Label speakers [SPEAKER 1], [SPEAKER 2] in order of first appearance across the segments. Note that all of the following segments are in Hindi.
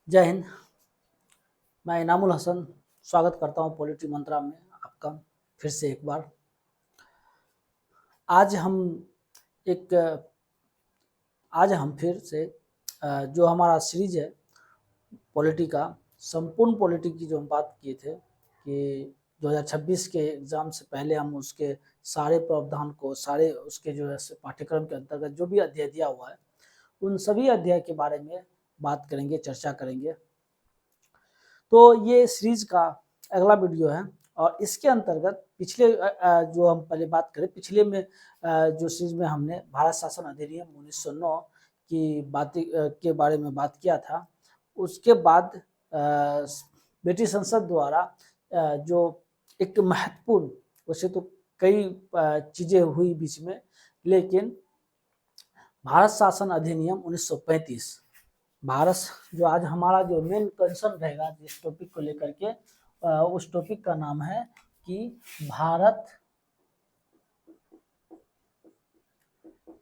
[SPEAKER 1] जय हिंद। मैं इनामुल हसन स्वागत करता हूं पॉलिटी मंत्रा में आपका फिर से एक बार। आज हम एक आज हम फिर से जो हमारा सीरीज है पॉलिटी का, संपूर्ण पॉलिटी की जो हम बात किए थे कि 2026 के एग्ज़ाम से पहले हम उसके सारे प्रावधान को, सारे उसके जो है पाठ्यक्रम के अंतर्गत जो भी अध्याय दिया हुआ है उन सभी अध्याय के बारे में बात करेंगे, चर्चा करेंगे। तो ये सीरीज का अगला वीडियो है और इसके अंतर्गत पिछले जो हम पहले बात करें, पिछले में जो सीरीज में हमने भारत शासन अधिनियम 1909 की बातें के बारे में बात किया था। उसके बाद ब्रिटिश संसद द्वारा जो एक महत्वपूर्ण, वैसे तो कई चीज़ें हुई बीच में, लेकिन भारत शासन अधिनियम 1935, भारत जो आज हमारा जो मेन कंसर्न रहेगा जिस टॉपिक को लेकर के, उस टॉपिक का नाम है कि भारत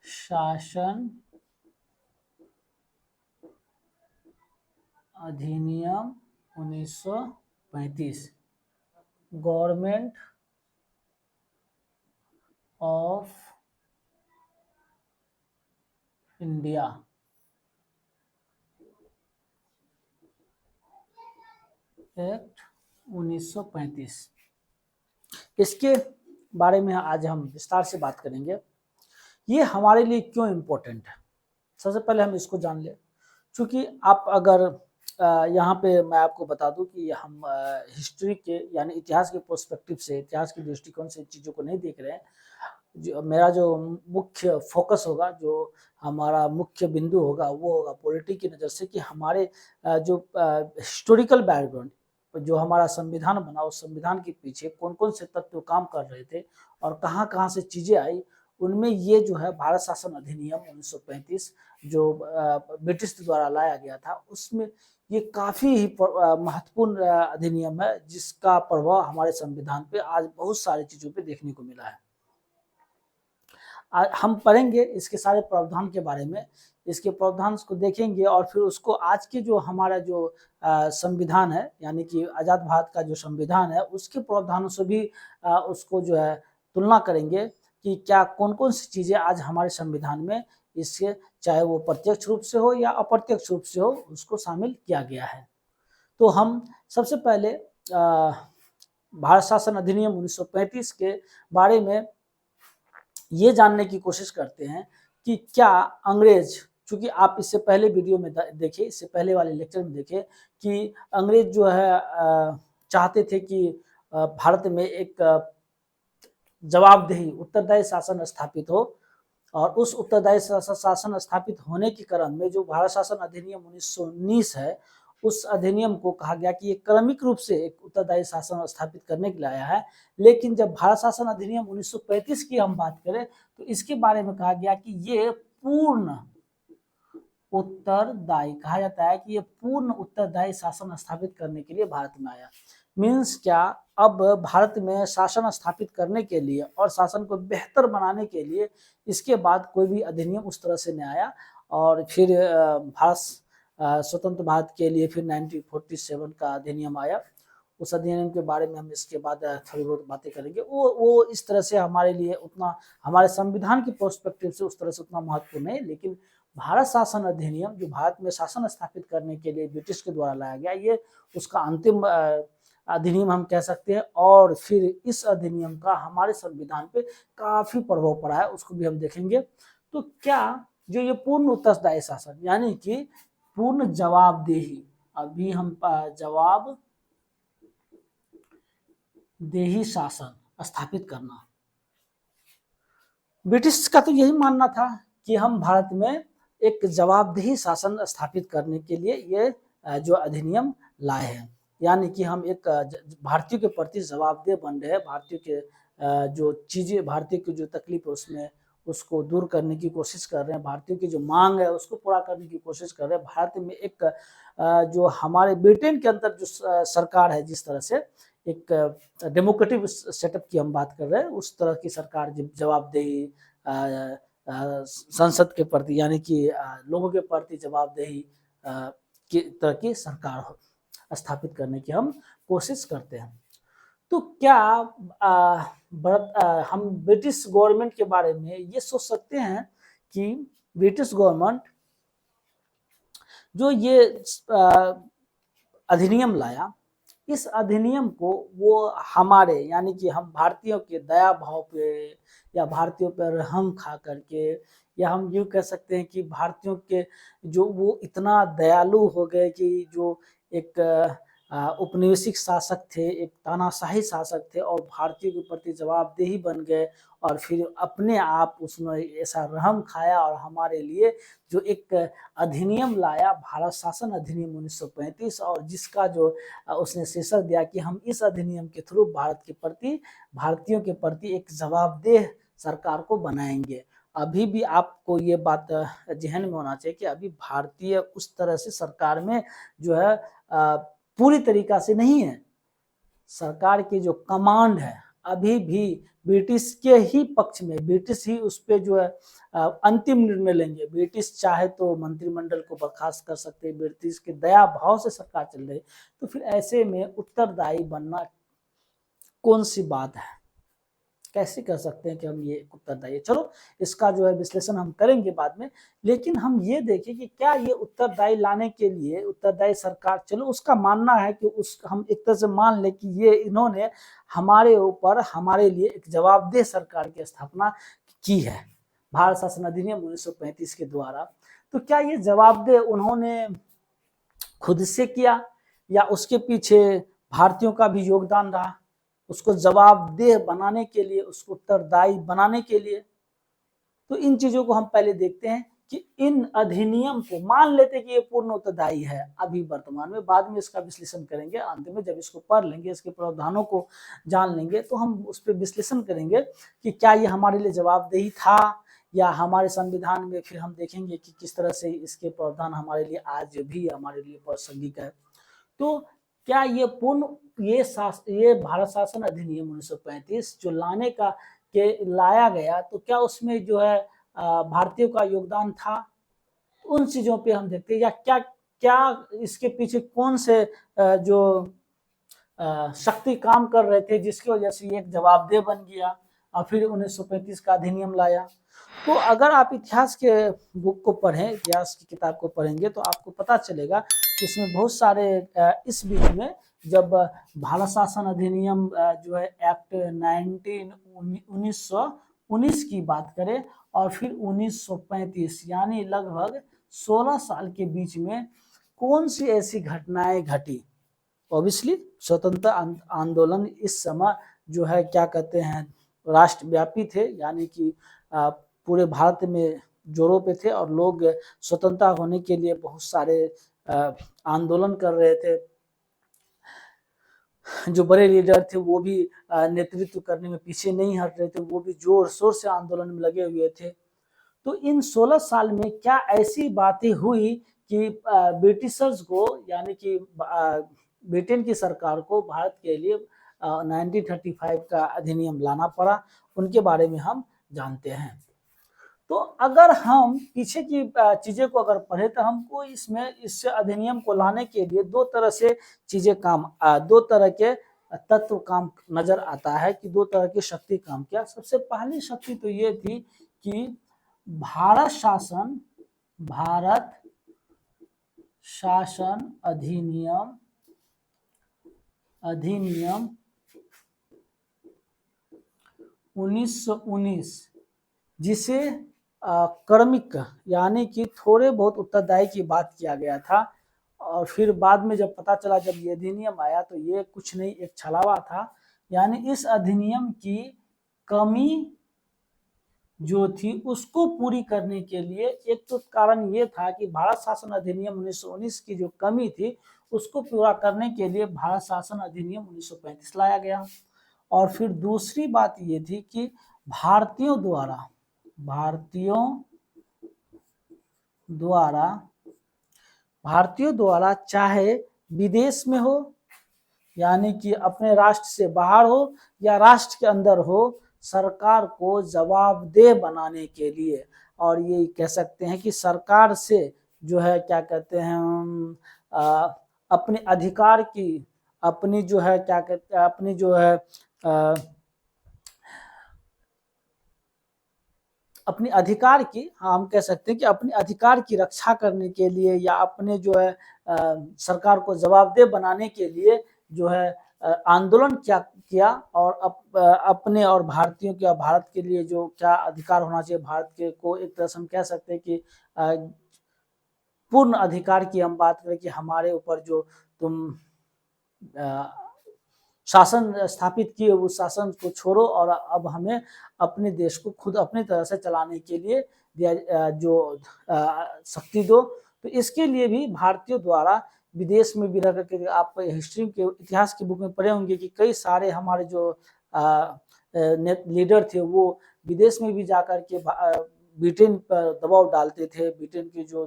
[SPEAKER 1] शासन अधिनियम 1935, गवर्नमेंट ऑफ इंडिया एक्ट 1935। इसके बारे में आज हम विस्तार से बात करेंगे। ये हमारे लिए क्यों इम्पोर्टेंट है, सबसे पहले हम इसको जान लें। क्योंकि आप अगर यहाँ पे मैं आपको बता दूं कि हम हिस्ट्री के यानी इतिहास के पर्सपेक्टिव से, इतिहास के दृष्टिकोण से चीज़ों को नहीं देख रहे हैं। जो मेरा जो मुख्य फोकस होगा, जो हमारा मुख्य बिंदु होगा, वो होगा पॉलिटी की नज़र से कि हमारे जो हिस्टोरिकल बैकग्राउंड, जो हमारा संविधान बना, उस संविधान के पीछे कौन कौन से तत्व काम कर रहे थे और कहाँ कहाँ से चीज़ें आई। उनमें ये जो है भारत शासन अधिनियम 1935 जो ब्रिटिश द्वारा लाया गया था, उसमें ये काफ़ी ही महत्वपूर्ण अधिनियम है जिसका प्रभाव हमारे संविधान पे आज बहुत सारी चीज़ों पे देखने को मिला है। हम पढ़ेंगे इसके सारे प्रावधान के बारे में, इसके प्रावधान को देखेंगे और फिर उसको आज के जो हमारा जो संविधान है, यानी कि आज़ाद भारत का जो संविधान है, उसके प्रावधानों से भी उसको जो है तुलना करेंगे कि क्या कौन कौन सी चीज़ें आज हमारे संविधान में, इससे चाहे वो प्रत्यक्ष रूप से हो या अप्रत्यक्ष रूप से हो, उसको शामिल किया गया है। तो हम सबसे पहले भारत शासन अधिनियम 1935 के बारे में ये जानने की कोशिश करते हैं कि क्या अंग्रेज, चूंकि आप इससे पहले वीडियो में देखे, इससे पहले वाले लेक्चर में देखे कि अंग्रेज जो है चाहते थे कि भारत में एक जवाबदेही, उत्तरदायी शासन स्थापित हो, और उस उत्तरदायी शासन स्थापित होने के क्रम में जो भारत शासन अधिनियम 1919 है, उस अधिनियम को कहा गया कि ये क्रमिक रूप से एक उत्तरदायी शासन स्थापित करने के लिए आया है। लेकिन जब भारत शासन अधिनियम 1935 की हम बात करें तो इसके बारे में कहा गया कि ये पूर्ण उत्तरदायी, कहा जाता है कि ये पूर्ण उत्तरदायी शासन स्थापित करने के लिए भारत में आया। मीन्स क्या, अब भारत में शासन स्थापित करने के लिए और शासन को बेहतर बनाने के लिए इसके बाद कोई भी अधिनियम उस तरह से नहीं आया। और फिर भारत स्वतंत्र भारत के लिए फिर 1947 का अधिनियम आया। उस अधिनियम के बारे में हम इसके बाद थोड़ी बहुत बातें करेंगे। वो इस तरह से हमारे लिए उतना, हमारे संविधान की पर्सपेक्टिव से उस तरह से उतना महत्वपूर्ण है। लेकिन भारत शासन अधिनियम जो भारत में शासन स्थापित करने के लिए ब्रिटिश के द्वारा लाया गया, ये उसका अंतिम अधिनियम हम कह सकते हैं। और फिर इस अधिनियम का हमारे संविधान पे काफ़ी प्रभाव पड़ा है, उसको भी हम देखेंगे। तो क्या जो ये पूर्ण उत्तरदायी शासन, यानी कि पूर्ण जवाबदेही, अभी हम जवाबदेही शासन स्थापित करना, ब्रिटिश का तो यही मानना था कि हम भारत में एक जवाबदेही शासन स्थापित करने के लिए ये जो अधिनियम लाए हैं, यानी कि हम एक भारतीयों के प्रति जवाबदेह बन रहे हैं। भारतीयों के जो चीज़ें, भारतीय की जो तकलीफ है उसमें उसको दूर करने की कोशिश कर रहे हैं, भारतीयों की जो मांग है उसको पूरा करने की कोशिश कर रहे हैं। भारत में एक जो हमारे ब्रिटेन के अंदर जो सरकार है, जिस तरह से एक डेमोक्रेटिक सेटअप की हम बात कर रहे हैं, उस तरह की सरकार जवाबदेही संसद के प्रति, यानी कि लोगों के प्रति जवाबदेही की तरह की सरकार हो स्थापित करने की हम कोशिश करते हैं। तो क्या हम ब्रिटिश गवर्नमेंट के बारे में ये सोच सकते हैं कि ब्रिटिश गवर्नमेंट जो ये अधिनियम लाया, इस अधिनियम को वो हमारे यानी कि हम भारतीयों के दया भाव पे या भारतीयों पर रहम खा करके, या हम यूँ कह सकते हैं कि भारतीयों के जो वो इतना दयालु हो गए कि जो एक औपनिवेशिक शासक थे, एक तानाशाही शासक थे और भारतीयों के प्रति जवाबदेही बन गए, और फिर अपने आप उसमें ऐसा रहम खाया और हमारे लिए जो एक अधिनियम लाया, भारत शासन अधिनियम 1935, और जिसका जो उसने शीर्षक दिया कि हम इस अधिनियम के थ्रू भारत के प्रति, भारतीयों के प्रति एक जवाबदेह सरकार को बनाएंगे। अभी भी आपको ये बात जहन में होना चाहिए कि अभी भारतीय उस तरह से सरकार में जो है पूरी तरीका से नहीं है। सरकार की जो कमांड है अभी भी ब्रिटिश के ही पक्ष में, ब्रिटिश ही उस पे जो है अंतिम निर्णय लेंगे। ब्रिटिश चाहे तो मंत्रिमंडल को बर्खास्त कर सकते हैं, ब्रिटिश के दया भाव से सरकार चल रही, तो फिर ऐसे में उत्तरदायी बनना कौन सी बात है, कैसे कर सकते हैं कि हम ये उत्तरदायी। चलो इसका जो है विश्लेषण हम करेंगे बाद में, लेकिन हम ये देखें कि क्या ये उत्तरदायी लाने के लिए उत्तरदायी सरकार, चलो उसका मानना है कि उस हम एक तरह से मान ले कि ये इन्होंने हमारे ऊपर हमारे लिए एक जवाबदेह सरकार की स्थापना की है भारत शासन अधिनियम 1935 के द्वारा। तो क्या ये जवाबदेह उन्होंने खुद से किया या उसके पीछे भारतीयों का भी योगदान रहा उसको जवाबदेह बनाने के लिए, उसको उत्तरदायी बनाने के लिए? तो इन चीजों को हम पहले देखते हैं कि इन अधिनियम को मान लेते कि ये पूर्ण उत्तरदायी है अभी वर्तमान में, बाद में इसका विश्लेषण करेंगे। अंत में जब इसको पढ़ लेंगे, इसके प्रावधानों को जान लेंगे, तो हम उस पर विश्लेषण करेंगे कि क्या ये हमारे लिए जवाबदेही था, या हमारे संविधान में फिर हम देखेंगे कि किस तरह से इसके प्रावधान हमारे लिए आज भी हमारे लिए प्रासंगिक है। तो क्या ये ये भारत शासन अधिनियम 1935 जो लाया गया, तो क्या उसमें जो है भारतीयों का योगदान था? उन चीजों पे हम देखते हैं, या क्या क्या इसके पीछे कौन से जो शक्ति काम कर रहे थे जिसकी वजह से ये एक जवाबदेह बन गया और फिर 1935 का अधिनियम लाया। तो अगर आप इतिहास के बुक को पढ़ें, इतिहास की किताब को पढ़ेंगे, तो आपको पता चलेगा कि इसमें बहुत सारे इस बीच में जब भारत शासन अधिनियम जो है एक्ट 1919 की बात करें और फिर 1935 यानी लगभग 16 साल के बीच में कौन सी ऐसी घटनाएं घटी। ऑब्वियसली स्वतंत्रता आंदोलन इस समय जो है क्या कहते हैं राष्ट्रव्यापी थे, यानी कि पूरे भारत में जोरों पे थे और लोग स्वतंत्रता होने के लिए बहुत सारे आंदोलन कर रहे थे। जो बड़े लीडर थे वो भी नेतृत्व करने में पीछे नहीं हट रहे थे, वो भी जोर शोर से आंदोलन में लगे हुए थे। तो इन 16 साल में क्या ऐसी बातें हुई कि ब्रिटिशर्स को, यानी कि ब्रिटेन की सरकार को भारत के लिए 1935 का अधिनियम लाना पड़ा, उनके बारे में हम जानते हैं। तो अगर हम पीछे की चीजें को अगर पढ़े तो हमको इसमें इस अधिनियम को लाने के लिए दो तरह से चीजें दो तरह के तत्व काम नजर आता है कि दो तरह की शक्ति काम किया। सबसे पहली शक्ति तो ये थी कि भारत शासन अधिनियम 1919 जिसे क्रमिक यानी कि थोड़े बहुत उत्तरदायी की बात किया गया था, और फिर बाद में जब पता चला जब ये अधिनियम आया तो ये कुछ नहीं एक छलावा था। यानी इस अधिनियम की कमी जो थी उसको पूरी करने के लिए एक तो कारण ये था कि भारत शासन अधिनियम 1919 की जो कमी थी उसको पूरा करने के लिए भारत शासन अधिनियम 1935 लाया गया। और फिर दूसरी बात ये थी कि भारतीयों द्वारा चाहे विदेश में हो यानी कि अपने राष्ट्र से बाहर हो या राष्ट्र के अंदर हो, सरकार को जवाबदेह बनाने के लिए, और ये कह सकते हैं कि सरकार से जो है क्या कहते हैं अपने अधिकार की, अपनी जो है क्या कहते हैं, अपनी जो है अपने अधिकार की, हाँ हम कह सकते हैं कि अपने अधिकार की रक्षा करने के लिए या अपने जो है सरकार को जवाबदेह बनाने के लिए जो है आंदोलन किया और अपने और भारतीयों के और भारत के लिए जो क्या अधिकार होना चाहिए भारत के को, एक तरह से हम कह सकते हैं कि पूर्ण अधिकार की हम बात करें कि हमारे ऊपर जो तुम शासन स्थापित किए उस शासन को छोड़ो और अब हमें अपने देश को खुद अपनी तरह से चलाने के लिए जो शक्ति दो। तो इसके लिए भी भारतीयों द्वारा विदेश में भी रह करके, आप हिस्ट्री के इतिहास की बुक में पढ़े होंगे कि कई सारे हमारे जो लीडर थे वो विदेश में भी जाकर के ब्रिटेन पर दबाव डालते थे। ब्रिटेन के जो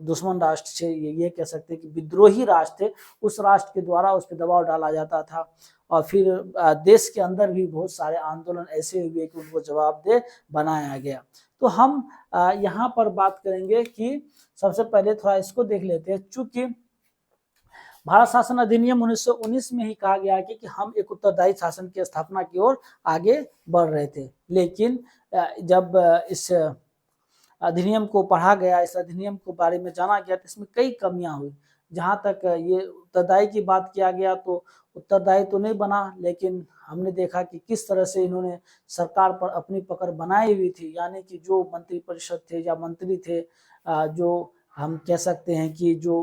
[SPEAKER 1] दुश्मन राष्ट्र थे, ये कह सकते हैं कि विद्रोही राष्ट्र थे, उस राष्ट्र के द्वारा उस पर दबाव डाला जाता था और फिर देश के अंदर भी बहुत सारे आंदोलन ऐसे हुए कि उनको जवाबदेह बनाया गया। तो हम यहाँ पर बात करेंगे कि सबसे पहले थोड़ा इसको देख लेते हैं। चूंकि भारत शासन अधिनियम 1919 में ही कहा गया है कि हम एक उत्तरदायी शासन की स्थापना की ओर आगे बढ़ रहे थे, लेकिन जब इस अधिनियम को पढ़ा गया, इस अधिनियम के बारे में जाना गया तो इसमें कई कमियां हुई। जहां तक ये उत्तरदायी की बात किया गया तो उत्तरदायी तो नहीं बना, लेकिन हमने देखा कि किस तरह से इन्होंने सरकार पर अपनी पकड़ बनाई हुई थी। यानी कि जो मंत्री परिषद थे या मंत्री थे, जो हम कह सकते हैं कि जो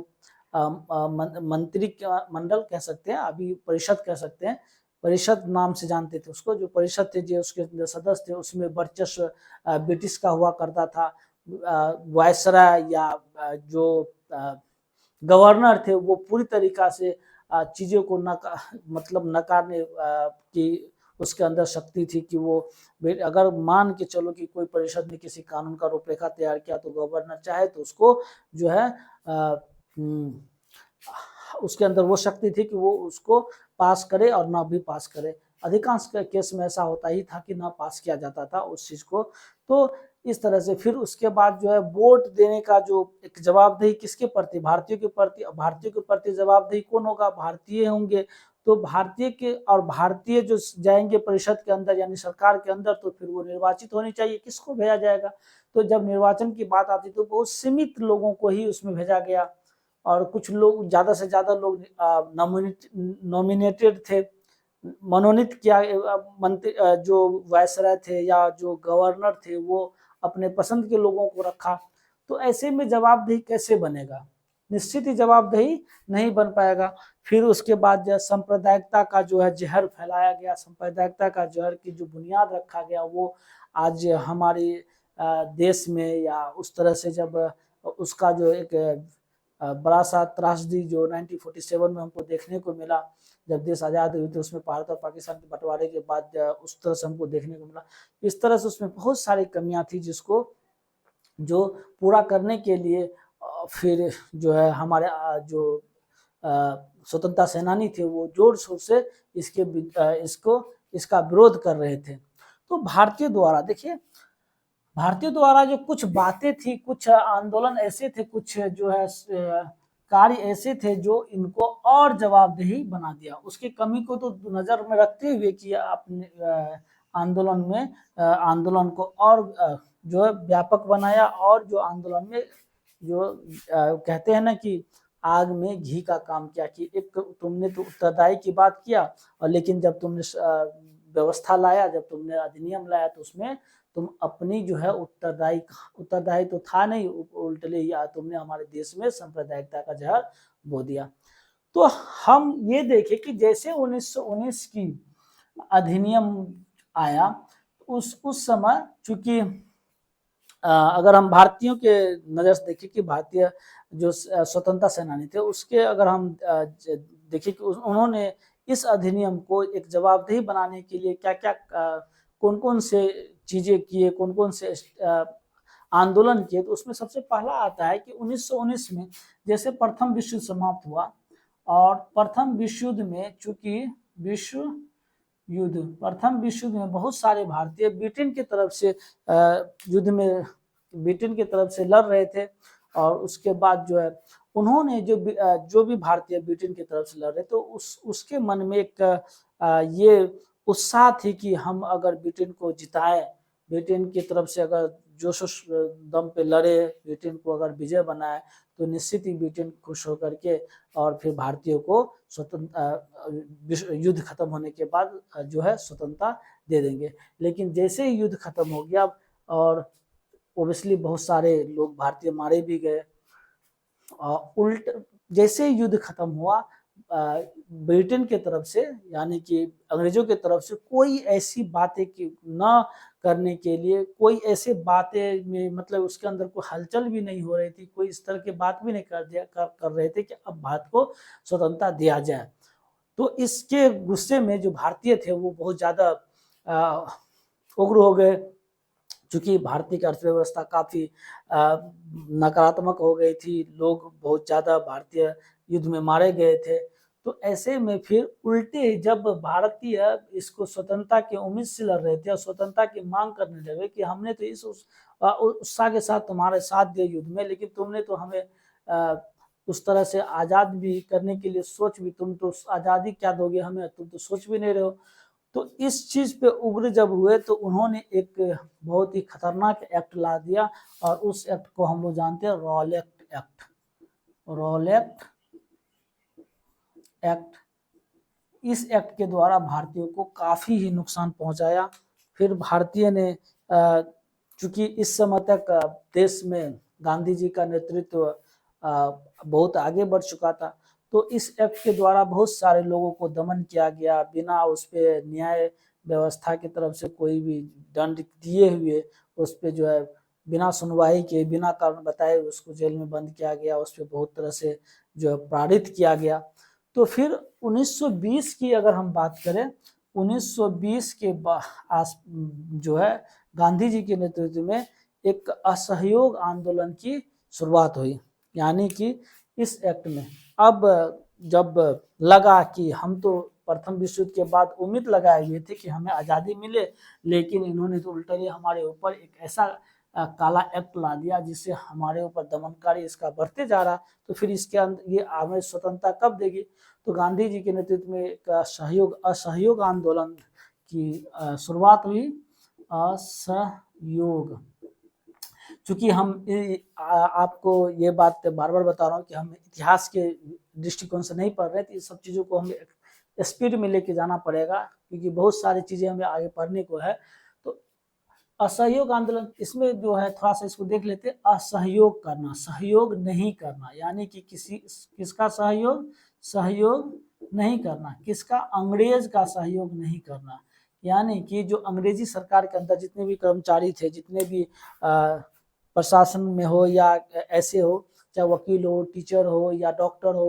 [SPEAKER 1] मंत्री मंडल कह सकते हैं, अभी परिषद कह सकते हैं, परिषद नाम से जानते थे उसको, जो परिषद थे जो उसके सदस्य थे उसमें वर्चस्व ब्रिटिश का हुआ करता था। वायसराय या जो गवर्नर थे वो पूरी तरीका से चीज़ों को मतलब नकारने की उसके अंदर शक्ति थी कि वो अगर मान के चलो कि कोई परिषद ने किसी कानून का रूपरेखा तैयार किया तो गवर्नर चाहे तो उसको जो है उसके अंदर वो शक्ति थी कि वो उसको पास करे और ना भी पास करे। अधिकांश केस में ऐसा होता ही था कि ना पास किया जाता था उस चीज को। तो इस तरह से फिर उसके बाद जो है वोट देने का जो एक जवाबदेही किसके प्रति, भारतीयों के प्रति। भारतीयों के प्रति जवाबदेही कौन होगा, भारतीय होंगे। तो भारतीय के और भारतीय जो जाएंगे परिषद के अंदर यानी सरकार के अंदर, तो फिर वो निर्वाचित होनी चाहिए। किसको भेजा जाएगा, तो जब निर्वाचन की बात आती तो बहुत सीमित लोगों को ही उसमें भेजा गया और कुछ लोग, ज्यादा से ज्यादा लोग नॉमिनेटेड थे, मनोनीत किया। मंत्री जो वायसराय थे या जो गवर्नर थे वो अपने पसंद के लोगों को रखा। तो ऐसे में जवाबदेही कैसे बनेगा, निश्चित ही जवाबदेही नहीं बन पाएगा। फिर उसके बाद जो सांप्रदायिकता का जो है जहर फैलाया गया, सांप्रदायिकता का जहर की जो बुनियाद रखा गया वो आज हमारे देश में या उस तरह से जब उसका जो एक बड़ा सा त्रासदी जो 1947 में हमको देखने को मिला, जब देश आज़ाद हुई तो उसमें भारत और पाकिस्तान के बंटवारे के बाद उस तरह से हमको देखने को मिला। इस तरह से उसमें बहुत सारी कमियां थी जिसको जो पूरा करने के लिए फिर जो है हमारे जो स्वतंत्रता सेनानी थे वो जोर शोर से इसका विरोध कर रहे थे। तो भारतीय द्वारा देखिए, भारतीयों द्वारा जो कुछ बातें थी, कुछ आंदोलन ऐसे थे, कुछ जो है कार्य ऐसे थे जो इनको और जवाबदेही बना दिया। उसकी कमी को तो नजर में रखते हुए कि आपने आंदोलन को और जो है व्यापक बनाया और जो आंदोलन में जो कहते हैं ना कि आग में घी का काम किया कि एक तुमने तो उत्तरदायी की बात किया और लेकिन जब तुमने व्यवस्था लाया, जब तुमने अधिनियम लाया तो उसमें तुम अपनी जो है उत्तरदायी तो था नहीं, उल्टे या तुमने हमारे देश में सांप्रदायिकता का जहर बो दिया। तो हम ये देखें कि जैसे 1919 की अधिनियम आया उस समय चूंकि अगर हम भारतीयों के नजर से देखें कि भारतीय जो स्वतंत्रता सेनानी थे उसके अगर हम देखें कि उन्होंने इस अधिनियम को एक जवाबदेही बनाने के लिए क्या क्या कौन कौन से चीजें किए, कौन कौन से आंदोलन किए, तो उसमें सबसे पहला आता है कि 1919 में जैसे प्रथम विश्व युद्ध समाप्त हुआ और प्रथम विश्व युद्ध में चूंकि प्रथम विश्व युद्ध में बहुत सारे भारतीय ब्रिटेन की तरफ से युद्ध में ब्रिटेन की तरफ से लड़ रहे थे और उसके बाद जो है उन्होंने जो भी भारतीय ब्रिटेन की तरफ से लड़ रहे तो उसके मन में एक ये उत्साह थी कि हम अगर ब्रिटेन को जिताएं, ब्रिटेन की तरफ से अगर जोश दम पे लड़े, ब्रिटेन को अगर विजय बनाए तो निश्चित ही ब्रिटेन खुश होकर के और फिर भारतीयों को स्वतंत्र युद्ध खत्म होने के बाद जो है स्वतंत्रता दे देंगे। लेकिन जैसे ही युद्ध खत्म हो गया और ओबियसली बहुत सारे लोग भारतीय मारे भी गए, उल्ट जैसे ही युद्ध खत्म हुआ ब्रिटेन के तरफ से यानी कि अंग्रेजों के तरफ से कोई ऐसी बातें न करने के लिए, कोई ऐसे बातें में मतलब उसके अंदर कोई हलचल भी नहीं हो रही थी, कोई इस तरह की बात भी नहीं कर रहे थे कि अब भारत को स्वतंत्रता दिया जाए। तो इसके गुस्से में जो भारतीय थे वो बहुत ज़्यादा उग्र हो गए, चूँकि भारतीय की अर्थव्यवस्था काफ़ी नकारात्मक हो गई थी, लोग बहुत ज़्यादा भारतीय युद्ध में मारे गए थे। तो ऐसे में फिर उल्टे जब भारतीय इसको स्वतंत्रता की उम्मीद से लड़ रहे थे और स्वतंत्रता की मांग करने लगे कि हमने तो इस उत्साह के साथ तुम्हारे साथ दिए युद्ध में, लेकिन तुमने तो हमें उस तरह से आज़ाद भी करने के लिए तुम तो आज़ादी क्या दोगे हमें, तुम तो सोच भी नहीं रहे हो। तो इस चीज़ पे उग्र जब हुए तो उन्होंने एक बहुत ही खतरनाक एक्ट ला दिया और उस एक्ट को हम लोग जानते हैं रॉलेट एक्ट। रॉलेट एक्ट, इस एक्ट के द्वारा भारतीयों को काफ़ी ही नुकसान पहुंचाया। फिर भारतीय ने चूँकि इस समय तक देश में गांधी जी का नेतृत्व बहुत आगे बढ़ चुका था, तो इस एक्ट के द्वारा बहुत सारे लोगों को दमन किया गया बिना उस पर न्याय व्यवस्था की तरफ से कोई भी दंड दिए हुए, उस पर जो है बिना सुनवाई के, बिना कारण बताए उसको जेल में बंद किया गया, उस पर बहुत तरह से जो है प्रताड़ित किया गया। तो फिर 1920 की अगर हम बात करें, 1920 के जो है गांधी जी के नेतृत्व में एक असहयोग आंदोलन की शुरुआत हुई। यानी कि इस एक्ट में अब जब लगा कि हम तो प्रथम विश्व युद्ध के बाद उम्मीद लगाए हुए थे कि हमें आज़ादी मिले, लेकिन इन्होंने तो उल्टा हमारे ऊपर एक ऐसा काला एक्ट ला दिया जिससे हमारे ऊपर दमनकारी इसका बढ़ते जा रहा, तो फिर इसके अंदर ये हमें स्वतंत्रता कब देगी। तो गांधी जी के नेतृत्व में एक असहयोग आंदोलन की शुरुआत हुई। असहयोग, चूँकि हम आपको ये बात बार बार बता रहा हूँ कि हम इतिहास के दृष्टिकोण से नहीं पढ़ रहे, तो ये सब चीज़ों को हमें स्पीड में लेके जाना पड़ेगा क्योंकि बहुत सारी चीज़ें हमें आगे पढ़ने को है। तो असहयोग आंदोलन, इसमें जो है थोड़ा सा इसको देख लेते। असहयोग करना, सहयोग नहीं करना, यानी कि किसका सहयोग नहीं करना, किसका, अंग्रेज का सहयोग नहीं करना। यानी कि जो अंग्रेजी सरकार के अंदर जितने भी कर्मचारी थे, जितने भी प्रशासन में हो या ऐसे हो, चाहे वकील हो, टीचर हो या डॉक्टर हो,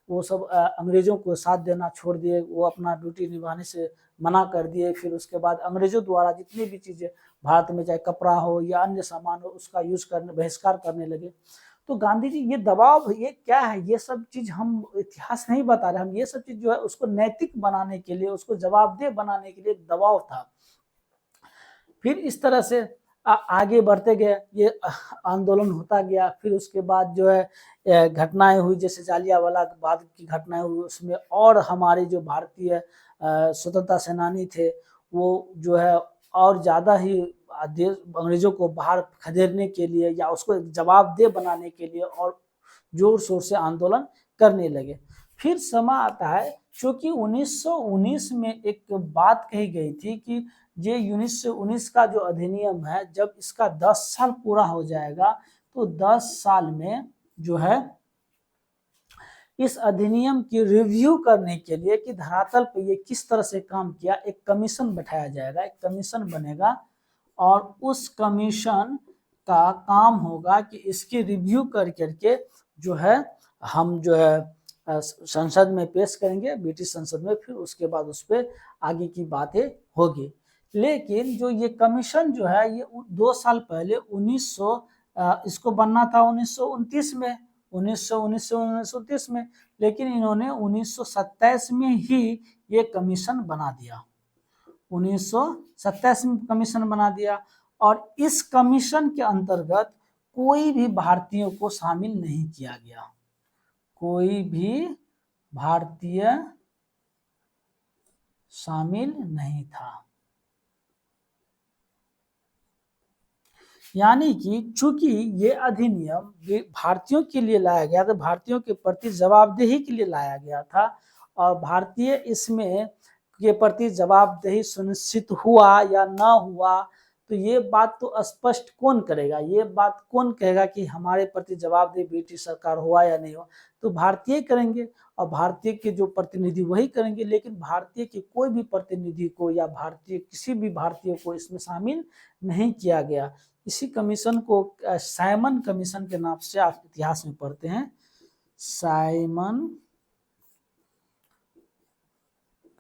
[SPEAKER 1] वो सब अंग्रेजों को साथ देना छोड़ दिए, वो अपना ड्यूटी निभाने से मना कर दिए। फिर उसके बाद अंग्रेजों द्वारा जितनी भी चीज़ें भारत में, चाहे कपड़ा हो या अन्य सामान हो, उसका बहिष्कार करने लगे। तो गांधी जी ये दबाव, ये क्या है, ये सब चीज़ हम इतिहास नहीं बता रहे, हम ये सब चीज़ जो है उसको नैतिक बनाने के लिए, उसको जवाबदेह बनाने के लिए दबाव था। फिर इस तरह से आगे बढ़ते गए, ये आंदोलन होता गया। फिर उसके बाद जो है घटनाएं हुई, जैसे जालियांवाला बाग की घटनाएं हुई, उसमें और हमारे जो भारतीय स्वतंत्रता सेनानी थे वो जो है और ज़्यादा ही अंग्रेजों को बाहर खदेड़ने के लिए या उसको जवाबदेह बनाने के लिए और जोर शोर से आंदोलन करने लगे। फिर समय आता है, क्योंकि 1919 में एक बात कही गई थी कि ये 1919 का जो अधिनियम है, जब इसका 10 साल पूरा हो जाएगा तो 10 साल में जो है इस अधिनियम की रिव्यू करने के लिए कि धरातल पे ये किस तरह से काम किया, एक कमीशन बैठाया जाएगा, एक कमीशन बनेगा और उस कमीशन का काम होगा कि इसकी रिव्यू कर करके जो है हम जो है संसद में पेश करेंगे, ब्रिटिश संसद में, फिर उसके बाद उस पर आगे की बातें होगी। लेकिन जो ये कमीशन जो है ये 2 साल पहले इसको बनना था 1929 में, 1929 में, लेकिन इन्होंने 1927 में ही ये कमीशन बना दिया, 1927 में कमीशन बना दिया। और इस कमीशन के अंतर्गत कोई भी भारतीयों को शामिल नहीं किया गया, कोई भी भारतीय शामिल नहीं था। यानी कि चूंकि ये अधिनियम भारतीयों के लिए लाया गया था, भारतीयों के प्रति जवाबदेही के लिए लाया गया था, और भारतीय इसमें के प्रति जवाबदेही सुनिश्चित हुआ या ना हुआ, तो ये बात तो स्पष्ट कौन करेगा, ये बात कौन कहेगा कि हमारे प्रति जवाबदेही ब्रिटिश सरकार हुआ या नहीं हुआ, तो भारतीय करेंगे, और भारतीय के जो प्रतिनिधि वही करेंगे। लेकिन भारतीय के कोई भी प्रतिनिधि को या भारतीय किसी भी भारतीय को इसमें शामिल नहीं किया गया। इसी कमीशन को साइमन कमीशन के नाम से आप इतिहास में पढ़ते हैं, साइमन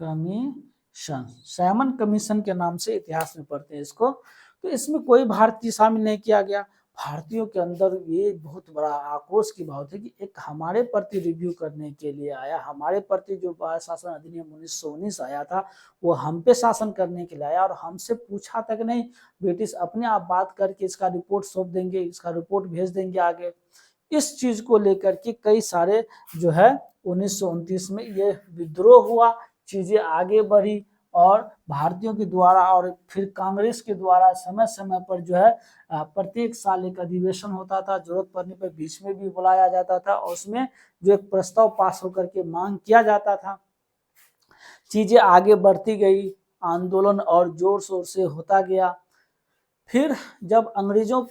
[SPEAKER 1] कमीशन, साइमन कमीशन के नाम से इतिहास में पढ़ते हैं इसको। तो इसमें कोई भारतीय शामिल नहीं किया गया। भारतीयों के अंदर ये बहुत बड़ा आक्रोश की बात है कि एक हमारे प्रति रिव्यू करने के लिए आया, हमारे प्रति जो बाल शासन अधिनियम 1919 आया था वो हम पे शासन करने के लिए आया, और हमसे पूछा तक नहीं, ब्रिटिश अपने आप बात करके इसका रिपोर्ट सौंप देंगे, इसका रिपोर्ट भेज देंगे आगे। इस चीज को लेकर के कई सारे जो है 1929 में ये विद्रोह हुआ, चीजें आगे बढ़ी, और भारतीयों के द्वारा और फिर कांग्रेस के द्वारा समय समय पर जो है प्रत्येक साल एक अधिवेशन होता था, जरूरत पड़ने पर बीच में भी बुलाया जाता था, और उसमें जो एक प्रस्ताव पास होकर के मांग किया जाता था। चीजें आगे बढ़ती गई, आंदोलन और जोर शोर से होता गया। फिर जब अंग्रेजों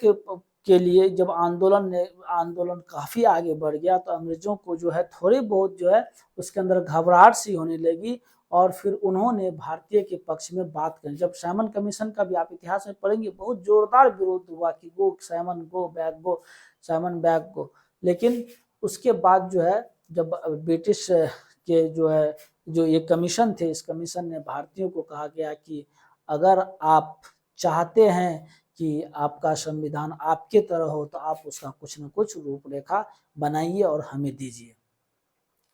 [SPEAKER 1] के लिए जब आंदोलन काफी आगे बढ़ गया, तो अंग्रेजों को जो है थोड़ी बहुत जो है उसके अंदर घबराहट सी होने लगी, और फिर उन्होंने भारतीय के पक्ष में बात करी। जब साइमन कमीशन का भी आप इतिहास में पढ़ेंगे, बहुत जोरदार विरोध हुआ कि go Simon go back go, Simon back go. लेकिन उसके बाद जो है जब ब्रिटिश के जो ये कमीशन थे, इस कमीशन ने भारतीयों को कहा गया कि अगर आप चाहते हैं कि आपका संविधान आपके तरह हो, तो आप उसका कुछ न कुछ रूपरेखा बनाइए और हमें दीजिए।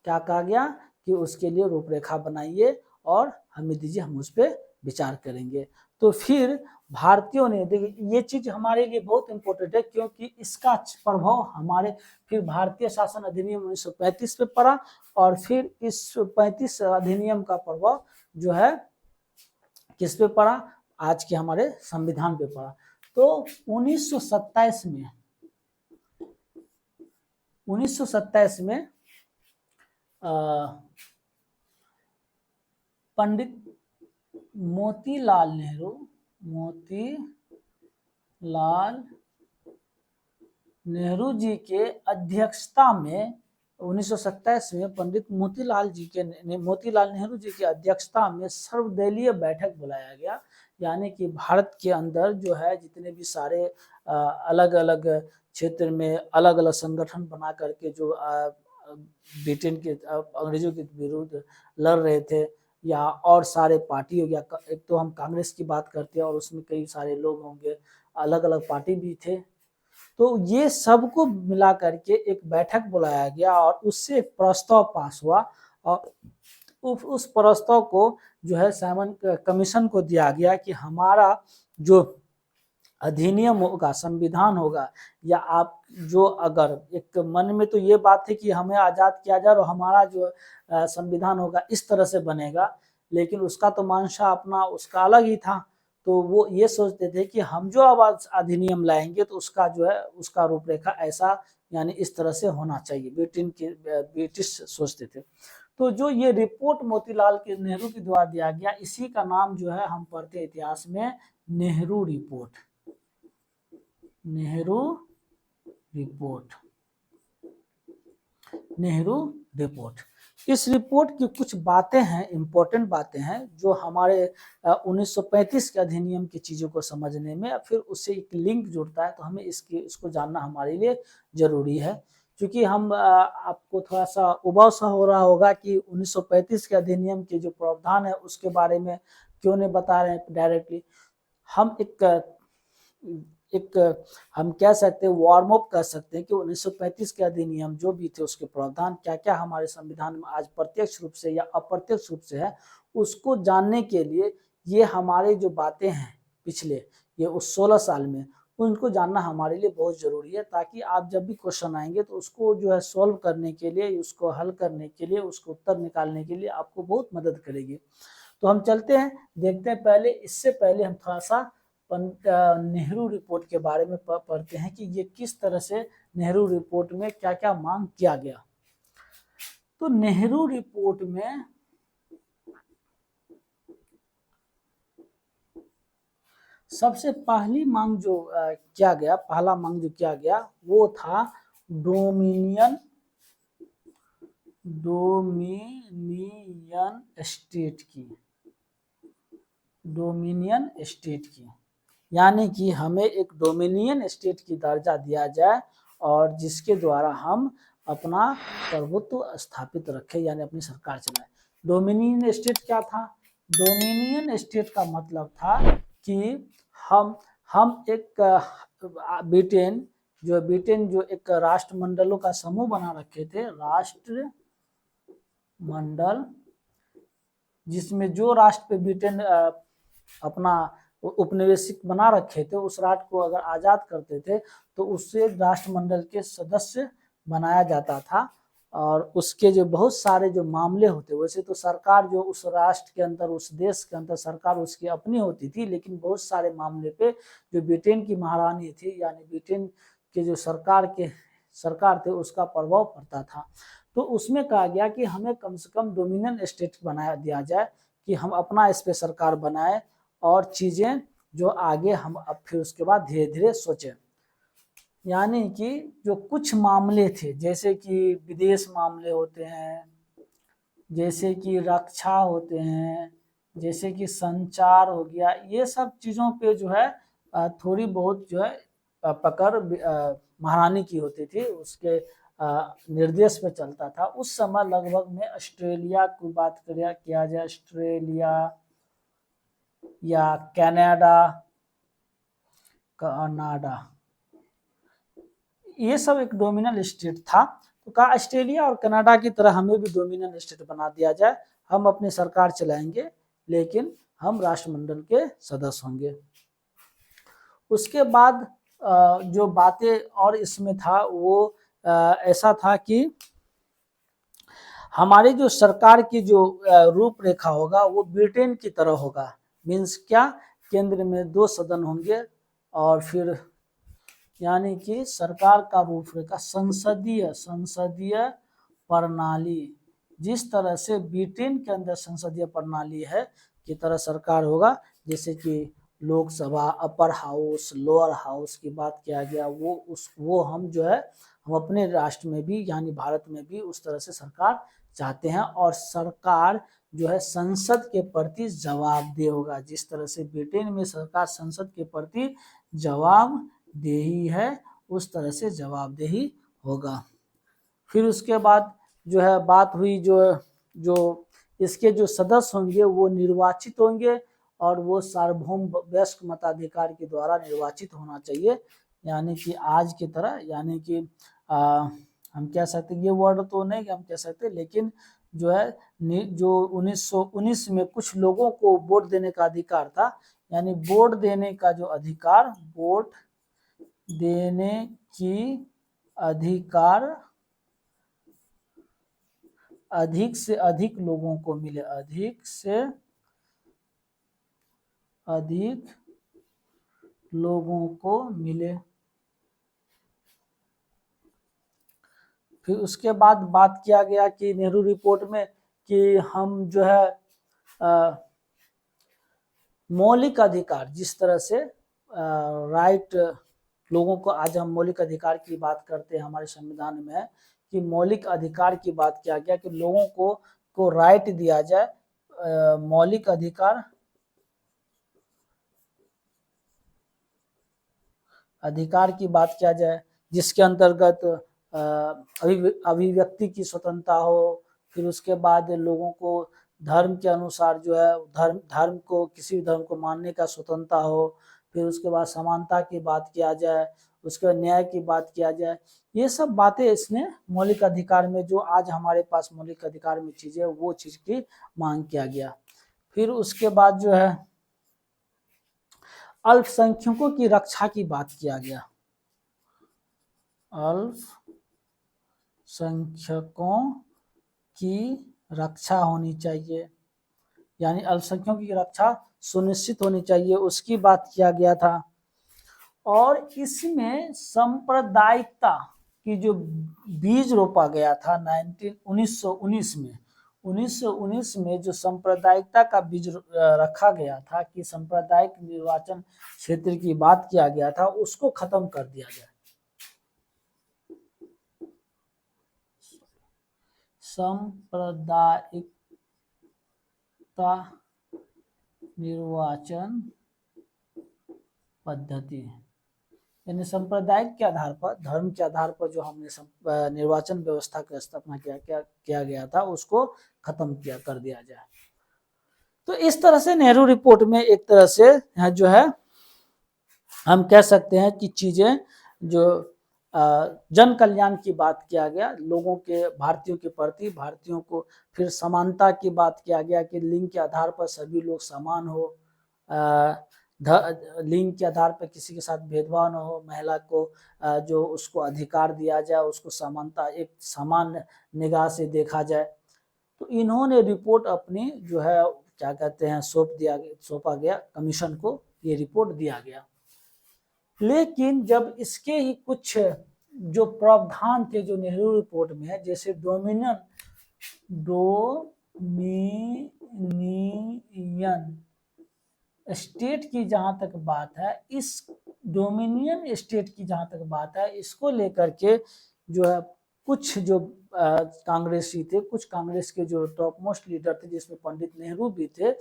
[SPEAKER 1] क्या कहा गया कि उसके लिए रूपरेखा बनाइए और हमें दीजिए, हम उस पर विचार करेंगे। तो फिर भारतीयों ने, देखिए ये चीज हमारे लिए बहुत इंपॉर्टेंट है, क्योंकि इसका प्रभाव हमारे फिर भारतीय शासन अधिनियम 1935 पे पड़ा, और फिर इस 35 अधिनियम का प्रभाव जो है किस पे पड़ा, आज के हमारे संविधान पे पड़ा। तो 1927 में पंडित मोतीलाल नेहरू जी के अध्यक्षता में 1927 में पंडित मोतीलाल नेहरू जी की अध्यक्षता में सर्वदलीय बैठक बुलाया गया। यानी कि भारत के अंदर जो है जितने भी सारे अलग अलग क्षेत्र में अलग अलग संगठन बना करके जो ब्रिटेन के अंग्रेजों के विरुद्ध लड़ रहे थे, या और सारे पार्टी हो गया, एक तो हम कांग्रेस की बात करते हैं और उसमें कई सारे लोग होंगे, अलग अलग पार्टी भी थे, तो ये सबको मिला करके एक बैठक बुलाया गया और उससे एक प्रस्ताव पास हुआ, और उस प्रस्ताव को जो है साइमन कमीशन को दिया गया कि हमारा जो अधिनियम होगा, संविधान होगा, या आप जो अगर एक मन में तो ये बात है कि हमें आज़ाद किया जाए और हमारा जो संविधान होगा इस तरह से बनेगा, लेकिन उसका तो मंशा अपना उसका अलग ही था। तो वो ये सोचते थे कि हम जो अब अधिनियम लाएंगे तो उसका जो है उसका रूपरेखा ऐसा यानी इस तरह से होना चाहिए, ब्रिटिश सोचते थे। तो जो ये रिपोर्ट मोतीलाल के नेहरू के द्वारा दिया गया, इसी का नाम जो है हम पढ़ते हैं इतिहास में नेहरू रिपोर्ट। नेहरू रिपोर्ट। इस रिपोर्ट की कुछ बातें हैं, इंपॉर्टेंट बातें हैं जो हमारे 1935 के अधिनियम की चीज़ों को समझने में फिर उससे एक लिंक जुड़ता है, तो हमें इसको जानना हमारे लिए जरूरी है। क्योंकि हम आपको थोड़ा सा उबाऊ सा हो रहा होगा कि 1935 के अधिनियम के जो प्रावधान है उसके बारे में क्यों नहीं बता रहे हैं डायरेक्टली। हम हम कह सकते हैं, वार्म अप कर सकते हैं कि 1935 के अधिनियम जो भी थे उसके प्रावधान क्या क्या हमारे संविधान में आज प्रत्यक्ष रूप से या अप्रत्यक्ष रूप से है, उसको जानने के लिए ये हमारे जो बातें हैं पिछले ये उस 16 साल में उनको जानना हमारे लिए बहुत ज़रूरी है, ताकि आप जब भी क्वेश्चन आएंगे तो उसको जो है सॉल्व करने के लिए, उसको हल करने के लिए, उसको उत्तर निकालने के लिए आपको बहुत मदद करेगी। तो हम चलते हैं, देखते हैं। पहले इससे पहले हम थोड़ा सा नेहरू रिपोर्ट के बारे में पढ़ते हैं कि ये किस तरह से नेहरू रिपोर्ट में क्या क्या मांग किया गया। तो नेहरू रिपोर्ट में सबसे पहली मांग जो किया गया, पहला मांग जो किया गया वो था डोमिनियन स्टेट की, डोमिनियन स्टेट की, यानी कि हमें एक डोमिनियन स्टेट की दर्जा दिया जाए और जिसके द्वारा हम अपना प्रभुत्व स्थापित रखें, यानी अपनी सरकार चलाएं। डोमिनियन स्टेट क्या था? डोमिनियन स्टेट का मतलब था कि हम एक ब्रिटेन जो एक राष्ट्रमंडलों का समूह बना रखे थे, राष्ट्रमंडल, जिसमें जो राष्ट्र पे ब्रिटेन अपना उपनिवेशिक बना रखे थे, उस राष्ट्र को अगर आज़ाद करते थे तो उससे राष्ट्रमंडल के सदस्य बनाया जाता था। और उसके जो बहुत सारे जो मामले होते, वैसे तो सरकार जो उस राष्ट्र के अंदर, उस देश के अंदर सरकार उसकी अपनी होती थी, लेकिन बहुत सारे मामले पे जो ब्रिटेन की महारानी थी, यानी ब्रिटेन के जो सरकार थे, उसका प्रभाव पड़ता था। तो उसमें कहा गया कि हमें कम से कम डोमिनियन स्टेट बनाया दिया जाए, कि हम अपना इस पे सरकार बनाए और चीज़ें जो आगे हम अब फिर उसके बाद धीरे धीरे सोचें। यानी कि जो कुछ मामले थे, जैसे कि विदेश मामले होते हैं, जैसे कि रक्षा होते हैं, जैसे कि संचार हो गया, ये सब चीज़ों पे जो है थोड़ी बहुत जो है पकड़ महारानी की होती थी, उसके निर्देश पे चलता था। उस समय लगभग में ऑस्ट्रेलिया की बात किया जाए, ऑस्ट्रेलिया या कनाडा, ये सब एक डोमिनियन स्टेट था। तो कहा ऑस्ट्रेलिया और कनाडा की तरह हमें भी डोमिनियन स्टेट बना दिया जाए, हम अपनी सरकार चलाएंगे लेकिन हम राष्ट्रमंडल के सदस्य होंगे। उसके बाद जो बातें और इसमें था वो ऐसा था कि हमारी जो सरकार की जो रूपरेखा होगा वो ब्रिटेन की तरह होगा। मीन्स क्या? केंद्र में 2 सदन होंगे और फिर यानी कि सरकार का रूपरेखा संसदीय प्रणाली, जिस तरह से ब्रिटेन के अंदर संसदीय प्रणाली है की तरह सरकार होगा। जैसे कि Lok Sabha, upper house, lower house की बात किया गया, वो हम जो है हम अपने राष्ट्र में भी, यानी भारत में भी उस तरह से सरकार चाहते हैं। और सरकार जो है संसद के प्रति जवाबदेह होगा, जिस तरह से ब्रिटेन में सरकार संसद के प्रति जवाबदेही है, उस तरह से जवाबदेही होगा। फिर उसके बाद जो है बात हुई जो इसके जो सदस्य होंगे वो निर्वाचित होंगे और वो सार्वभौम वयस्क मताधिकार के द्वारा निर्वाचित होना चाहिए। यानी कि आज की तरह, यानी कि हम कह सकते, ये वर्ड तो नहीं हम कह सकते, लेकिन जो है जो 1919 में कुछ लोगों को वोट देने का अधिकार था, यानी वोट देने का जो अधिकार, वोट देने की अधिकार अधिक से अधिक लोगों को मिले, अधिक से अधिक लोगों को मिले। फिर उसके बाद बात किया गया कि नेहरू रिपोर्ट में कि हम जो है मौलिक अधिकार, जिस तरह से राइट लोगों को, आज हम मौलिक अधिकार की बात करते हैं, हमारे संविधान में है कि मौलिक अधिकार की बात किया गया कि लोगों को राइट दिया जाए, मौलिक अधिकार की बात किया जाए, जिसके अंतर्गत अभिव्यक्ति की स्वतंत्रता हो। फिर उसके बाद लोगों को धर्म के अनुसार जो है धर्म को, किसी भी धर्म को मानने का स्वतंत्रता हो। फिर उसके बाद समानता की बात किया जाए, उसके बाद न्याय की बात किया जाए। ये सब बातें इसने मौलिक अधिकार में, जो आज हमारे पास मौलिक अधिकार में चीज़ें, वो चीज़ की मांग किया गया। फिर उसके बाद जो है अल्पसंख्यकों की रक्षा की बात किया गया। अल्पसंख्यकों की रक्षा होनी चाहिए, यानी अल्पसंख्यकों की रक्षा सुनिश्चित होनी चाहिए, उसकी बात किया गया था। और इसमें सांप्रदायिकता की जो बीज रोपा गया था 1919 में, 1919 में जो सांप्रदायिकता का बीज रखा गया था कि सांप्रदायिक निर्वाचन क्षेत्र की बात किया गया था, उसको खत्म कर दिया गया। सांप्रदायिकता निर्वाचन पद्धति, यानी सांप्रदायिक के आधार पर, धर्म के आधार पर जो हमने निर्वाचन व्यवस्था का स्थापना किया गया था, उसको खत्म कर दिया जाए। तो इस तरह से नेहरू रिपोर्ट में एक तरह से जो है हम कह सकते हैं कि चीजें जो जन कल्याण की बात किया गया, लोगों के, भारतीयों के प्रति, भारतीयों को, फिर समानता की बात किया गया कि लिंग के आधार पर सभी लोग समान हो, लिंग के आधार पर किसी के साथ भेदभाव न हो, महिला को जो उसको अधिकार दिया जाए, उसको समानता, एक समान निगाह से देखा जाए। तो इन्होंने रिपोर्ट अपनी जो है क्या कहते हैं सौंपा गया कमीशन को, ये रिपोर्ट दिया गया। लेकिन जब इसके ही कुछ जो प्रावधान थे जो नेहरू रिपोर्ट में है, जैसे डोमिनियन स्टेट की जहां तक बात है, इस डोमिनियन स्टेट की जहां तक बात है, इसको लेकर के जो है कुछ जो कांग्रेसी थे, कुछ कांग्रेस के जो टॉप मोस्ट लीडर थे, जिसमें पंडित नेहरू भी थे,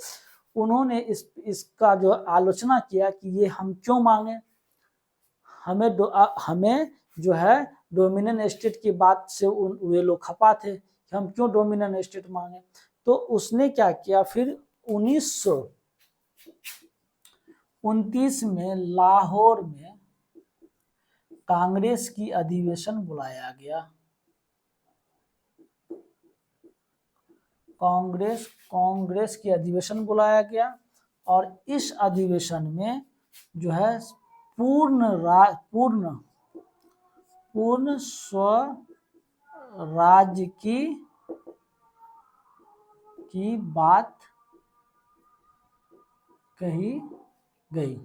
[SPEAKER 1] उन्होंने इसका जो आलोचना किया कि ये हम क्यों मांगे, हमें जो है डोमिनियन स्टेट की बात से वे लोग खपा थे कि हम क्यों डोमिनियन स्टेट मांगे। तो उसने क्या किया, फिर 1929 में लाहौर में कांग्रेस की अधिवेशन बुलाया गया। कांग्रेस की अधिवेशन बुलाया गया और इस अधिवेशन में जो है पूर्ण स्वराज की बात कही गई।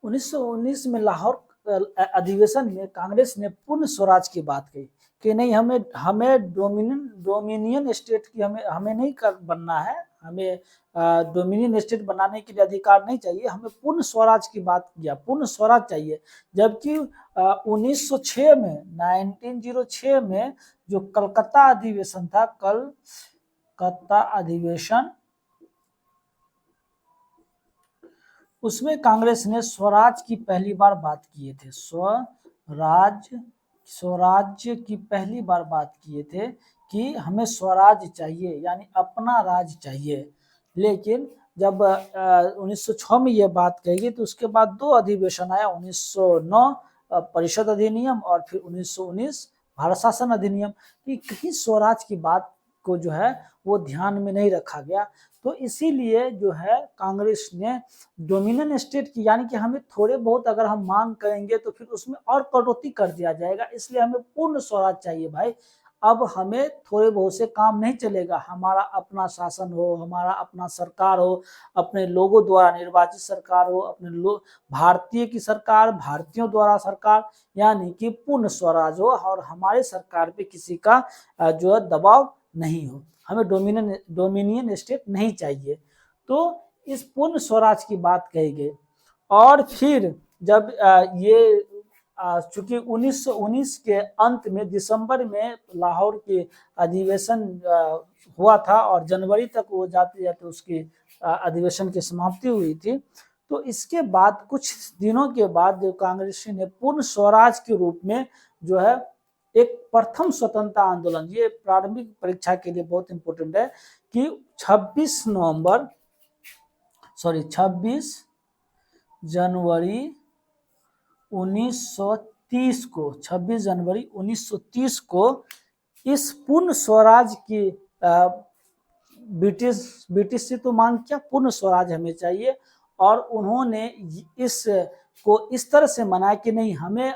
[SPEAKER 1] 1919 में लाहौर अधिवेशन में कांग्रेस ने पूर्ण स्वराज की बात कही कि नहीं, हमें डोमिनियन स्टेट की हमें नहीं बनना है, हमें डोमिनियन स्टेट बनाने के लिए अधिकार नहीं चाहिए, हमें पूर्ण स्वराज की बात किया, पूर्ण स्वराज चाहिए। जबकि 1906 में जो कलकत्ता अधिवेशन था, कलकत्ता अधिवेशन, उसमें कांग्रेस ने स्वराज की पहली बार बात किए थे, स्वराज्य की पहली बार बात किए थे कि हमें स्वराज चाहिए, यानी अपना राज चाहिए। लेकिन जब 1906 में ये बात कही गई, तो उसके बाद दो अधिवेशन आया, 1909 परिषद अधिनियम और फिर 1919 भारत शासन अधिनियम, कि कहीं स्वराज की बात को जो है वो ध्यान में नहीं रखा गया। तो इसीलिए जो है कांग्रेस ने डोमिनियन स्टेट की, यानी कि हमें थोड़े बहुत अगर हम मांग करेंगे तो फिर उसमें और कटौती कर दिया जाएगा, इसलिए हमें पूर्ण स्वराज चाहिए भाई। अब हमें थोड़े बहुत से काम नहीं चलेगा, हमारा अपना शासन हो, हमारा अपना सरकार हो, अपने लोगों द्वारा निर्वाचित सरकार हो, अपने भारतीय की सरकार, भारतीयों द्वारा सरकार, यानी कि पूर्ण स्वराज हो और हमारे सरकार पे किसी का जो है दबाव नहीं हो, हमें डोमिनियन स्टेट नहीं चाहिए। तो इस पूर्ण स्वराज की बात कही गई। और फिर जब ये चूंकि 1919 के अंत में दिसंबर में लाहौर के अधिवेशन हुआ था और जनवरी तक वो जाते जाते उसकी अधिवेशन की समाप्ति हुई थी, तो इसके बाद कुछ दिनों के बाद जो कांग्रेस ने पूर्ण स्वराज के रूप में जो है एक प्रथम स्वतंत्रता आंदोलन, ये प्रारंभिक परीक्षा के लिए बहुत इंपॉर्टेंट है कि 26 जनवरी 1930 को 26 जनवरी 1930 को इस पूर्ण स्वराज की ब्रिटिश से तो मांग किया, पूर्ण स्वराज हमें चाहिए, और उन्होंने इस को इस तरह से मनाया कि नहीं, हमें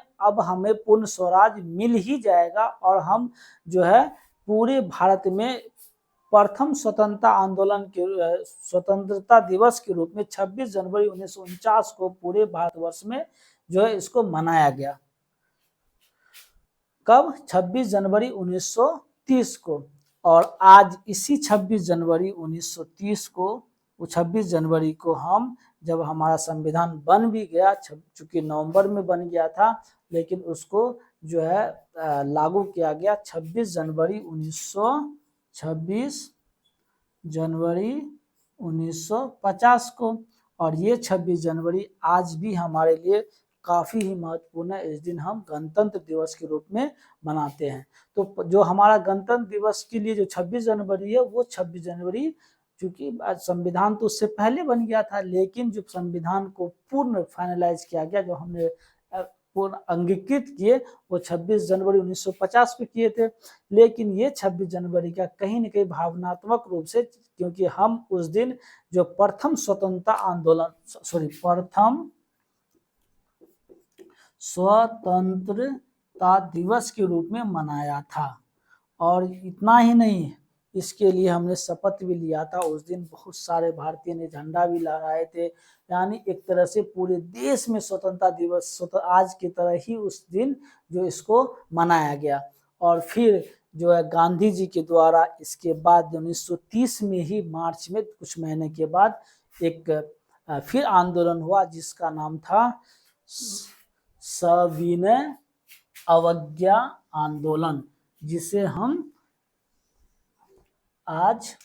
[SPEAKER 1] पूर्ण स्वराज मिल ही जाएगा, और हम जो है पूरे भारत में प्रथम स्वतंत्रता दिवस के रूप में 26 जनवरी 1949 को पूरे भारतवर्ष में जो है इसको मनाया गया। कब? 26 जनवरी 1930 को। और आज इसी 26 जनवरी 1930 को, वो 26 जनवरी को हम, जब हमारा संविधान बन भी गया, चूंकि नवंबर में बन गया था, लेकिन उसको जो है लागू किया गया 26 जनवरी 1950 को। और ये 26 जनवरी आज भी हमारे लिए काफ़ी ही महत्वपूर्ण है। इस दिन हम गणतंत्र दिवस के रूप में मनाते हैं। तो जो हमारा गणतंत्र दिवस के लिए जो 26 जनवरी है, वो 26 जनवरी, चूंकि संविधान तो उससे पहले बन गया था, लेकिन जो संविधान को पूर्ण फाइनलाइज किया गया, जो हमने पूर्ण अंगीकृत किए, वो 26 जनवरी 1950 को किए थे। लेकिन ये 26 जनवरी का कहीं न कहीं भावनात्मक रूप से, क्योंकि हम उस दिन जो प्रथम स्वतंत्रता दिवस के रूप में मनाया था। और इतना ही नहीं, इसके लिए हमने शपथ भी लिया था। उस दिन बहुत सारे भारतीय ने झंडा भी लहराए थे, यानी एक तरह से पूरे देश में स्वतंत्रता दिवस आज की तरह ही उस दिन जो इसको मनाया गया। और फिर जो है गांधी जी के द्वारा इसके बाद 1930 में ही मार्च में, कुछ महीने के बाद, एक फिर आंदोलन हुआ जिसका नाम था सविनय अवज्ञा आंदोलन, जिसे हम आज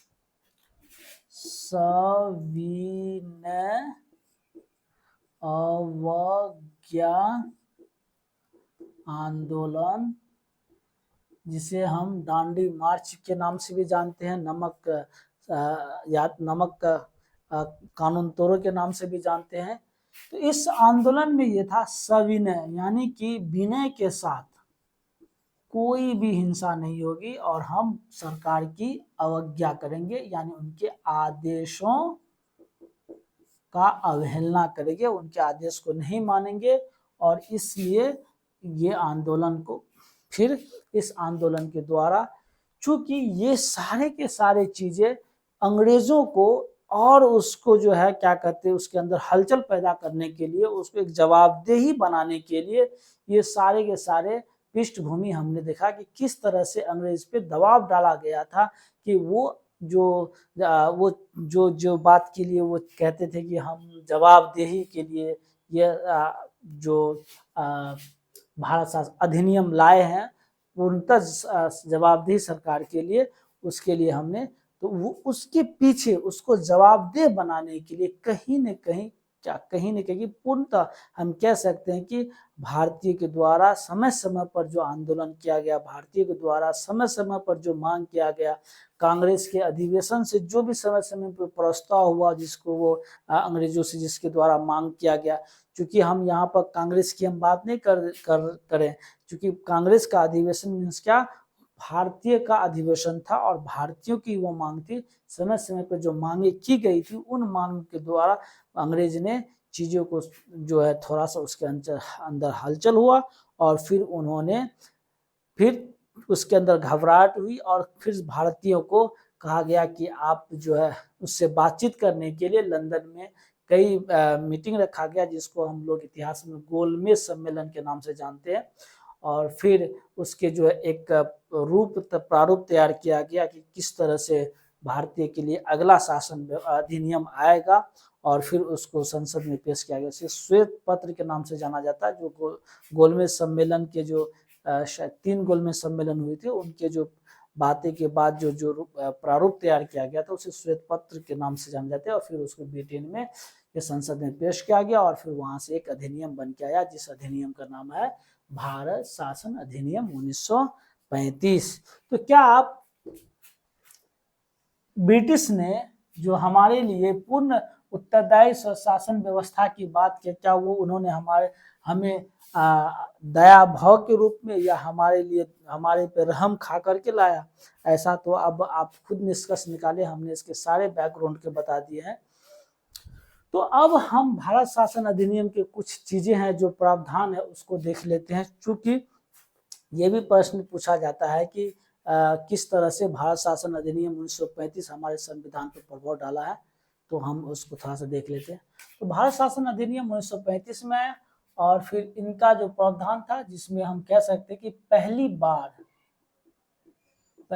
[SPEAKER 1] सविनय अवज्ञा आंदोलन, जिसे हम दांडी मार्च के नाम से भी जानते हैं, नमक कानून तोड़ो के नाम से भी जानते हैं। तो इस आंदोलन में ये था सविनय, यानी कि विनय के साथ कोई भी हिंसा नहीं होगी, और हम सरकार की अवज्ञा करेंगे, यानी उनके आदेशों का अवहेलना करेंगे, उनके आदेश को नहीं मानेंगे। और इसलिए ये आंदोलन को, फिर इस आंदोलन के द्वारा, चूंकि ये सारे के सारे चीजें अंग्रेजों को, और उसको जो है क्या कहते हैं, उसके अंदर हलचल पैदा करने के लिए, उसको एक जवाबदेही बनाने के लिए, ये सारे के सारे पृष्ठभूमि हमने देखा कि किस तरह से अंग्रेज पे दबाव डाला गया था कि वो जो बात के लिए वो कहते थे कि हम जवाबदेही के लिए ये जो भारत शासन अधिनियम लाए हैं, पूर्णतः जवाबदेही सरकार के लिए, उसके लिए हमने, तो वो उसके पीछे उसको जवाबदेह बनाने के लिए कहीं न कहीं पूर्णतः हम कह सकते हैं कि भारतीय के द्वारा समय समय पर जो आंदोलन किया गया, भारतीय के द्वारा समय समय पर जो मांग किया गया, कांग्रेस के अधिवेशन से जो भी समय समय पर प्रस्ताव हुआ, जिसको वो अंग्रेजों से जिसके द्वारा मांग किया गया, क्योंकि हम यहाँ पर कांग्रेस की हम बात नहीं करें, क्योंकि कांग्रेस का अधिवेशन मीन्स क्या, भारतीय का अधिवेशन था, और भारतीयों की वो मांग थी। समय समय पर जो मांगे की गई थी, उन मांग के द्वारा अंग्रेज ने चीज़ों को जो है थोड़ा सा उसके अंदर हलचल हुआ, और फिर उसके अंदर घबराहट हुई, और फिर भारतीयों को कहा गया कि आप जो है उससे बातचीत करने के लिए लंदन में कई मीटिंग रखा गया, जिसको हम लोग इतिहास में गोलमेज सम्मेलन के नाम से जानते हैं। और फिर उसके जो है एक प्रारूप तैयार किया गया कि किस तरह से भारतीय के लिए अगला शासन अधिनियम आएगा, और फिर उसको संसद में पेश किया गया। इसे श्वेत पत्र के नाम से जाना जाता है। जो गोलमेज सम्मेलन के जो शायद 3 गोलमेज सम्मेलन हुए थे, उनके जो बातें के बाद जो प्रारूप तैयार किया गया था, उसे श्वेत पत्र के नाम से जाना जाता है। और फिर उसको ब्रिटेन में ये संसद में पेश किया गया, और फिर वहां से एक अधिनियम बन के आया, जिस अधिनियम का नाम है भारत शासन अधिनियम 1935। तो क्या आप ब्रिटिश ने जो हमारे लिए पूर्ण उत्तरदायी स्वशासन व्यवस्था की बात की, क्या वो उन्होंने हमें दया भाव के रूप में या हमारे पे रहम खा करके लाया? ऐसा तो अब आप खुद निष्कर्ष निकाले, हमने इसके सारे बैकग्राउंड के बता दिए हैं। तो अब हम भारत शासन अधिनियम के कुछ चीजें हैं जो प्रावधान है उसको देख लेते हैं, चूंकि ये भी प्रश्न पूछा जाता है कि किस तरह से भारत शासन अधिनियम 1935 हमारे संविधान पर प्रभाव डाला है, तो हम उसको थोड़ा सा देख लेते हैं। तो भारत शासन अधिनियम 1935 में, और फिर इनका जो प्रावधान था जिसमें हम कह सकते हैं कि पहली बार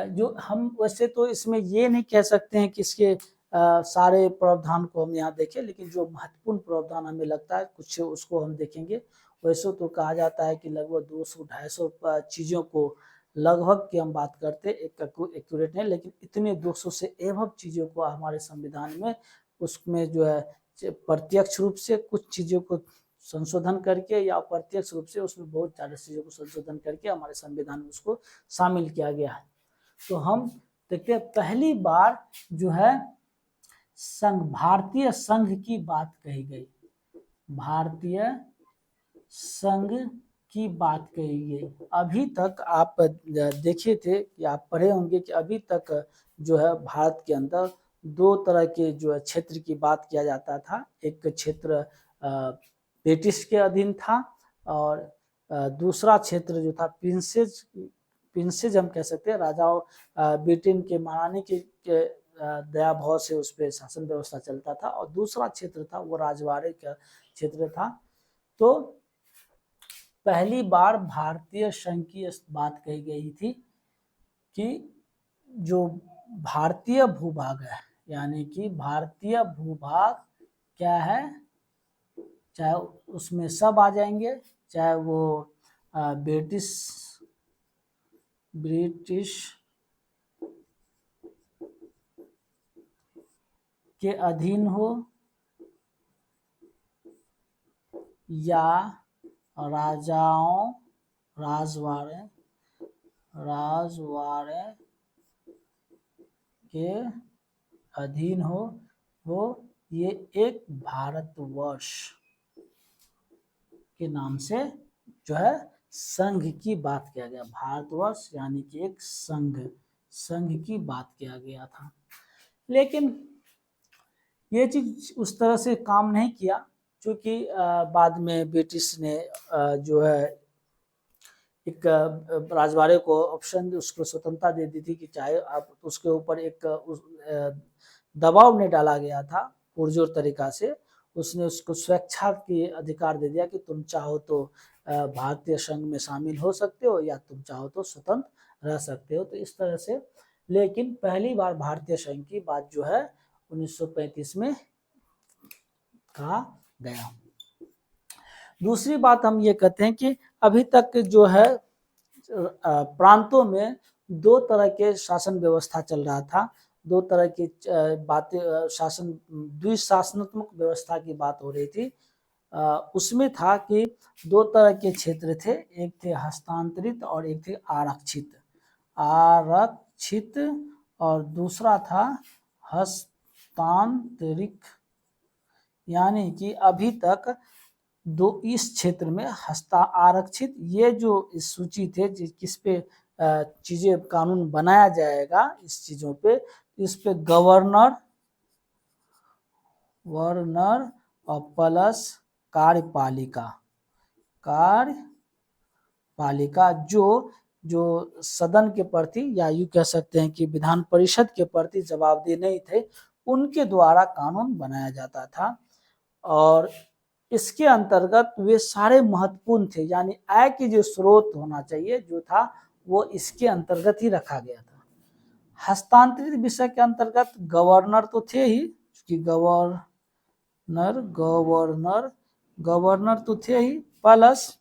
[SPEAKER 1] जो हम, वैसे तो इसमें ये नहीं कह सकते हैं कि इसके सारे प्रावधान को हम यहाँ देखें, लेकिन जो महत्वपूर्ण प्रावधान हमें लगता है कुछ उसको हम देखेंगे। वैसे तो कहा जाता है कि लगभग 200-250 चीज़ों को लगभग की हम बात करते, एक एक्यूरेट नहीं, लेकिन इतने 200 से एवं चीज़ों को हमारे संविधान में, उसमें जो है प्रत्यक्ष रूप से कुछ चीज़ों को संशोधन करके या अप्रत्यक्ष रूप से उसमें बहुत ज़्यादा चीज़ों को संशोधन करके हमारे संविधान में उसको शामिल किया गया है। तो हम देखते हैं पहली बार जो है संघ, भारतीय संघ की बात कही गई, भारतीय संघ की बात कही गई। अभी तक आप देखे थे कि आप पढ़े होंगे कि अभी तक जो है भारत के अंदर दो तरह के जो है क्षेत्र की बात किया जाता था। एक क्षेत्र ब्रिटिश के अधीन था, और दूसरा क्षेत्र जो था प्रिंसेज हम कह सकते हैं, राजाओं ब्रिटेन के महारानी के दया भाव से उस पर शासन व्यवस्था चलता था, और दूसरा क्षेत्र था वो राजवाड़े का क्षेत्र था। तो पहली बार भारतीय संघ की बात कही गई थी कि जो भारतीय भूभाग है, यानी कि भारतीय भूभाग क्या है, चाहे उसमें सब आ जाएंगे, चाहे वो ब्रिटिश के अधीन हो या राजवाड़े के अधीन हो ये एक भारतवर्ष के नाम से जो है संघ की बात किया गया। भारतवर्ष यानी कि एक संघ की बात किया गया था। लेकिन ये चीज उस तरह से काम नहीं किया, क्योंकि बाद में ब्रिटिश ने जो है एक राजवाड़े को ऑप्शन, उसको स्वतंत्रता दे दी थी कि चाहे आप, उसके ऊपर एक दबाव नहीं डाला गया था पुरजोर तरीका से, उसने उसको स्वेच्छा के अधिकार दे दिया कि तुम चाहो तो भारतीय संघ में शामिल हो सकते हो या तुम चाहो तो स्वतंत्र रह सकते हो। तो इस तरह से, लेकिन पहली बार भारतीय संघ की बात जो है 1935 में कहा गया। दूसरी बात हम ये कहते हैं कि अभी तक जो है प्रांतों में दो तरह के शासन व्यवस्था चल रहा था, दो तरह की बातें, शासन द्विशासनात्मक व्यवस्था की बात हो रही थी। उसमें था कि दो तरह के क्षेत्र थे, एक थे हस्तांतरित और एक थे आरक्षित और दूसरा था हस्तांतरित। यानी कि अभी तक इस क्षेत्र में आरक्षित, ये जो इस सूची थे किस पे चीजें कानून बनाया जाएगा, इस चीजों पे, इस पे गवर्नर और प्लस कार्यपालिका जो सदन के प्रति, या यूं कह सकते हैं कि विधान परिषद के प्रति जवाबदेह नहीं थे, उनके द्वारा कानून बनाया जाता था। और इसके अंतर्गत वे सारे महत्वपूर्ण थे, यानी आय के जो स्रोत होना चाहिए जो था वो इसके अंतर्गत ही रखा गया था। हस्तांतरित विषय के अंतर्गत गवर्नर तो थे ही, कि गवर्नर तो थे ही, प्लस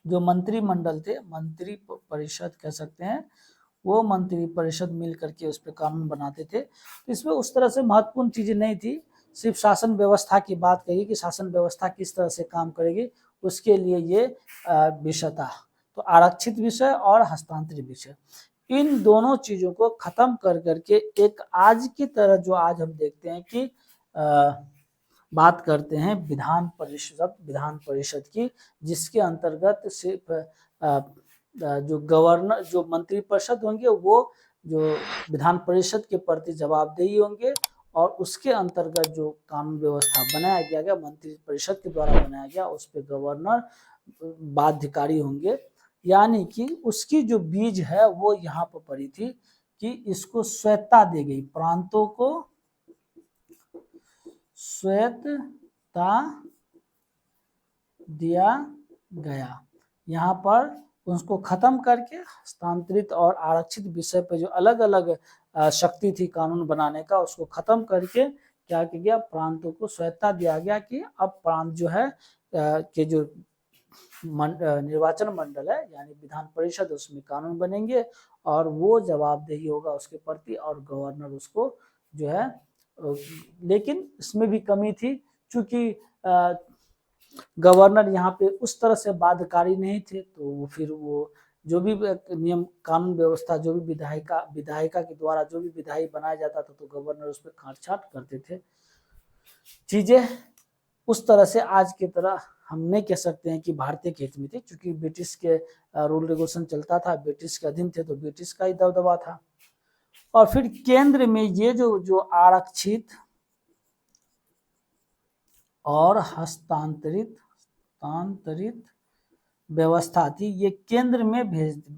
[SPEAKER 1] जो मंत्रिमंडल थे, मंत्री परिषद कह सकते हैं, वो मंत्री परिषद मिल करके उस पर कानून बनाते थे। तो इसमें उस तरह से महत्वपूर्ण चीजें नहीं थी, सिर्फ शासन व्यवस्था की बात कही कि शासन व्यवस्था किस तरह से काम करेगी, उसके लिए ये विषय था। तो आरक्षित विषय और हस्तांतरित विषय, इन दोनों चीजों को खत्म कर करके एक आज की तरह जो आज हम देखते हैं कि बात करते हैं विधान परिषद की, जिसके अंतर्गत सिर्फ जो गवर्नर, जो मंत्री परिषद होंगे वो जो विधान परिषद के प्रति जवाबदेही होंगे, और उसके अंतर्गत जो कानून व्यवस्था बनाया गया मंत्री परिषद के द्वारा बनाया गया, उस पर गवर्नर बाध्यकारी होंगे। यानी कि उसकी जो बीज है वो यहाँ पर पड़ी थी कि इसको स्वायत्ता दी गई, प्रांतों को स्वायत्ता दिया गया। यहाँ पर उसको खत्म करके हस्तांतरित और आरक्षित विषय पे जो अलग अलग शक्ति थी कानून बनाने का, उसको खत्म करके क्या किया गया, प्रांतों को स्वायत्ता दिया गया कि अब प्रांत जो है के जो निर्वाचन मंडल है यानी विधान परिषद, उसमें कानून बनेंगे और वो जवाबदेही होगा उसके प्रति, और गवर्नर उसको जो है। लेकिन इसमें भी कमी थी, चूंकि गवर्नर यहाँ पे उस तरह से बाध्यकारी नहीं थे, तो फिर वो जो भी नियम कानून व्यवस्था जो भी विधायिका के द्वारा जो भी विधायी बनाया जाता था, तो गवर्नर उस पर काटछाट करते थे। चीजें उस तरह से आज की तरह हम नहीं कह सकते हैं कि भारतीय के हित में थी, क्योंकि ब्रिटिश के रूल रेगुलेशन चलता था, ब्रिटिश के अधीन थे, तो ब्रिटिश का ही दबदबा था। और फिर केंद्र में ये जो आरक्षित और हस्तांतरित व्यवस्था थी, ये केंद्र में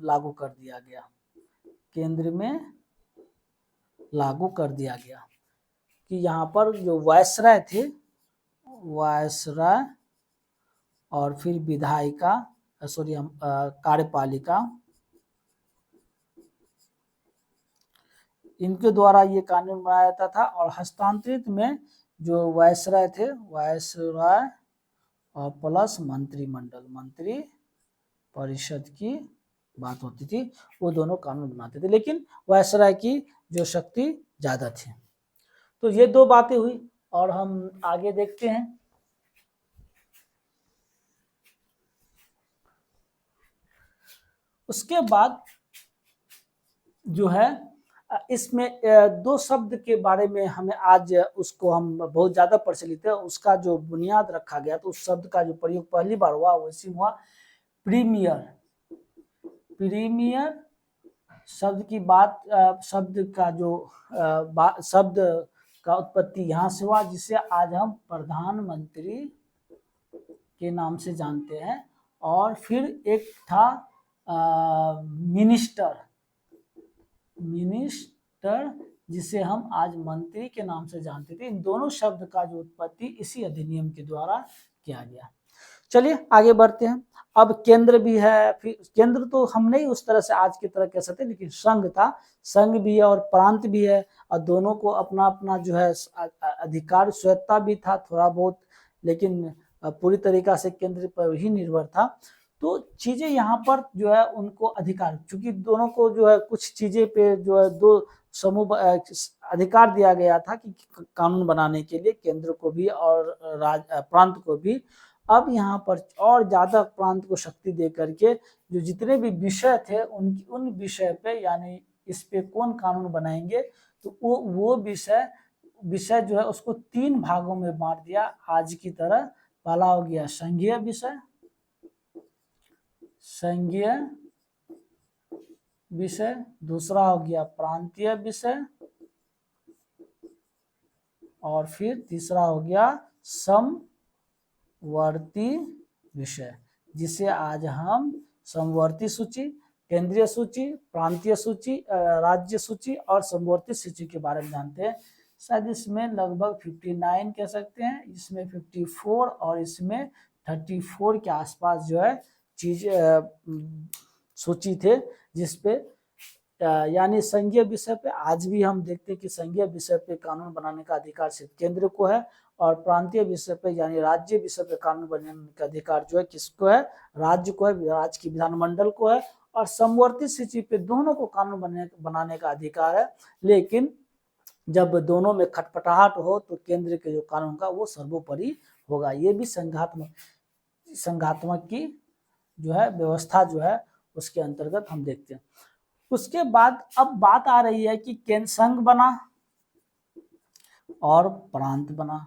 [SPEAKER 1] लागू कर दिया गया, केंद्र में लागू कर दिया गया कि यहाँ पर जो वायसराय थे, वायसराय और फिर विधायिका कार्यपालिका, इनके द्वारा ये कानून बनाया जाता था। और हस्तांतरित में जो वायसराय थे, वायसराय और प्लस मंत्रिमंडल, मंत्री परिषद की बात होती थी, वो दोनों कानून बनाते थे, लेकिन वायसराय की जो शक्ति ज्यादा थी। तो ये दो बातें हुई और हम आगे देखते हैं। उसके बाद जो है इसमें दो शब्द के बारे में हमें आज उसको हम बहुत ज्यादा प्रचलित है, उसका जो बुनियाद रखा गया, तो उस शब्द का जो प्रयोग पहली बार हुआ वैसे हुआ प्रीमियर। प्रीमियर शब्द की बात, शब्द का जो शब्द का उत्पत्ति यहाँ से हुआ, जिसे आज हम प्रधानमंत्री के नाम से जानते हैं। और फिर एक था मिनिस्टर, जिसे हम आज मंत्री के नाम से जानते थे। इन दोनों शब्द का जो उत्पत्ति इसी अधिनियम के द्वारा किया गया। चलिए आगे बढ़ते हैं। अब केंद्र भी है, फिर केंद्र तो हम नहीं उस तरह से आज की तरह कह सकते, लेकिन संघ था, संघ भी है और प्रांत भी है, और दोनों को अपना अपना जो है अधिकार स्वायत्ता भी था थोड़ा बहुत, लेकिन पूरी तरीका से केंद्र पर ही निर्भर था। तो चीजें यहाँ पर जो है उनको अधिकार, चूंकि दोनों को जो है कुछ चीजें पे जो है दो समूह अधिकार दिया गया था कि कानून बनाने के लिए, केंद्र को भी और प्रांत को भी। अब यहाँ पर और ज्यादा प्रांत को शक्ति दे करके जो जितने भी विषय थे उन विषय पे, यानी इस पे कौन कानून बनाएंगे, तो वो विषय जो है उसको 3 भागों में बांट दिया आज की तरह। पहला हो गया संघीय विषय, दूसरा हो गया प्रांतीय विषय, और फिर तीसरा हो गया समवर्ती विषय, जिसे आज हम समवर्ती सूची, केंद्रीय सूची, प्रांतीय सूची, राज्य सूची और समवर्ती सूची के बारे में जानते हैं। शायद इसमें लगभग 59 कह सकते हैं, इसमें 54 और इसमें 34 के आसपास जो है चीज सूची थे, जिसपे यानी संघीय विषय पे आज भी हम देखते हैं कि संघीय विषय पे कानून बनाने का अधिकार सिर्फ केंद्र को है, और प्रांतीय विषय पे यानी राज्य विषय पे कानून बनाने का अधिकार जो है किसको है, राज्य को है, राज्य की विधानमंडल को है। और समवर्ती सूची पे दोनों को कानून बनाने का अधिकार है, लेकिन जब दोनों में खटपटाहट हो तो केंद्र के जो कानून का वो सर्वोपरि होगा। ये भी संघात्मक की जो है व्यवस्था जो है उसके अंतर्गत हम देखते हैं। उसके बाद अब बात आ रही है कि केंद्र संघ बना, और प्रांत बना।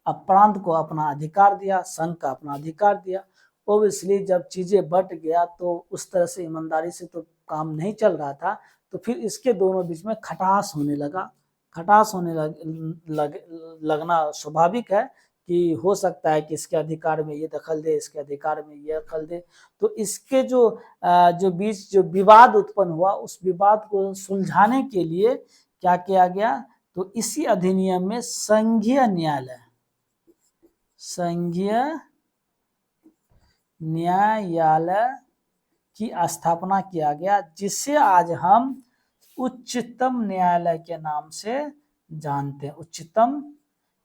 [SPEAKER 1] अब प्रांत को अपना अधिकार दिया, संघ का अपना अधिकार दिया। ओब्वियसली जब चीजें बट गया तो उस तरह से ईमानदारी से तो काम नहीं चल रहा था, तो फिर इसके दोनों बीच में खटास होने लगा। खटास होने लगना स्वाभाविक है कि हो सकता है कि इसके अधिकार में ये दखल दे, इसके अधिकार में ये दखल दे। तो इसके जो बीच जो विवाद उत्पन्न हुआ, उस विवाद को सुलझाने के लिए क्या किया गया, तो इसी अधिनियम में संघीय न्यायालय की स्थापना किया गया, जिसे आज हम उच्चतम न्यायालय के नाम से जानते हैं। उच्चतम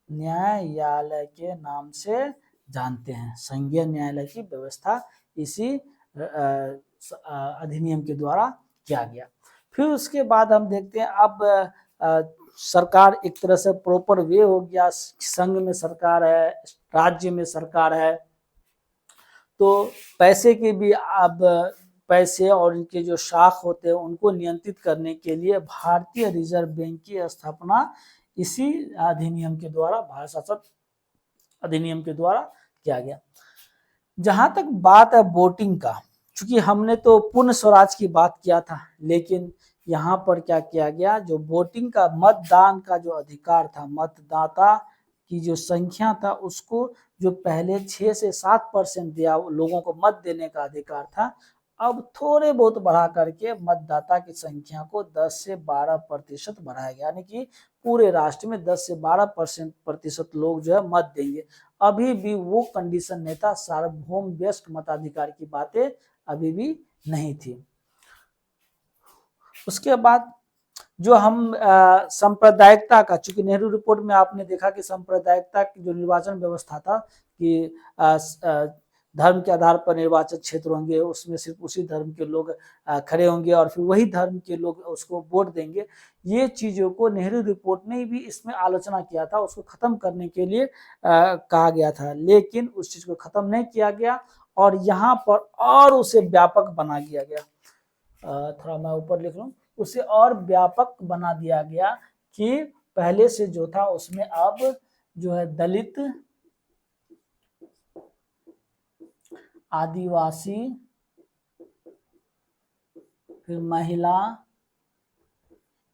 [SPEAKER 1] न्यायालय के नाम से जानते हैं। संघीय न्यायालय की व्यवस्था इसी अधिनियम के द्वारा किया गया। फिर उसके बाद हम देखते हैं अब सरकार एक तरह से प्रॉपर वे हो गया, संघ में सरकार है, राज्य में सरकार है, तो पैसे के भी अब पैसे और इनके जो शाख होते हैं उनको नियंत्रित करने के लिए भारतीय रिजर्व बैंक की स्थापना इसी अधिनियम के द्वारा, भारत शासन अधिनियम के द्वारा किया गया। जहां तक बात है वोटिंग का, चूंकि हमने तो पूर्ण स्वराज की बात किया था, लेकिन यहाँ पर क्या किया गया, जो वोटिंग का मतदान का जो अधिकार था, मतदाता की जो संख्या था उसको जो पहले 6 से 7% दिया लोगों को मत देने का अधिकार था, अब थोड़े बहुत बढ़ा करके मतदाता की संख्या को 10 से 12% बढ़ाया गया, यानी कि पूरे राष्ट्र में 10 से 12% लोग जो है मत देंगे। अभी भी वो कंडीशन नहीं था, सार्वभौम व्यस्क मताधिकार की बातें अभी भी नहीं थी। उसके बाद जो हम सांप्रदायिकता का, चूंकि नेहरू रिपोर्ट में आपने देखा कि सांप्रदायिकता की जो निर्वाचन व्यवस्था था कि धर्म के आधार पर निर्वाचन क्षेत्र होंगे, उसमें सिर्फ उसी धर्म के लोग खड़े होंगे और फिर वही धर्म के लोग उसको वोट देंगे। ये चीजों को नेहरू रिपोर्ट ने भी इसमें आलोचना किया था, उसको खत्म करने के लिए कहा गया था, लेकिन उस चीज को खत्म नहीं किया गया और यहाँ पर और उसे व्यापक बना दिया गया। थोड़ा मैं ऊपर लिख लूं, उसे और व्यापक बना दिया गया कि पहले से जो था उसमें अब जो है दलित, आदिवासी, फिर महिला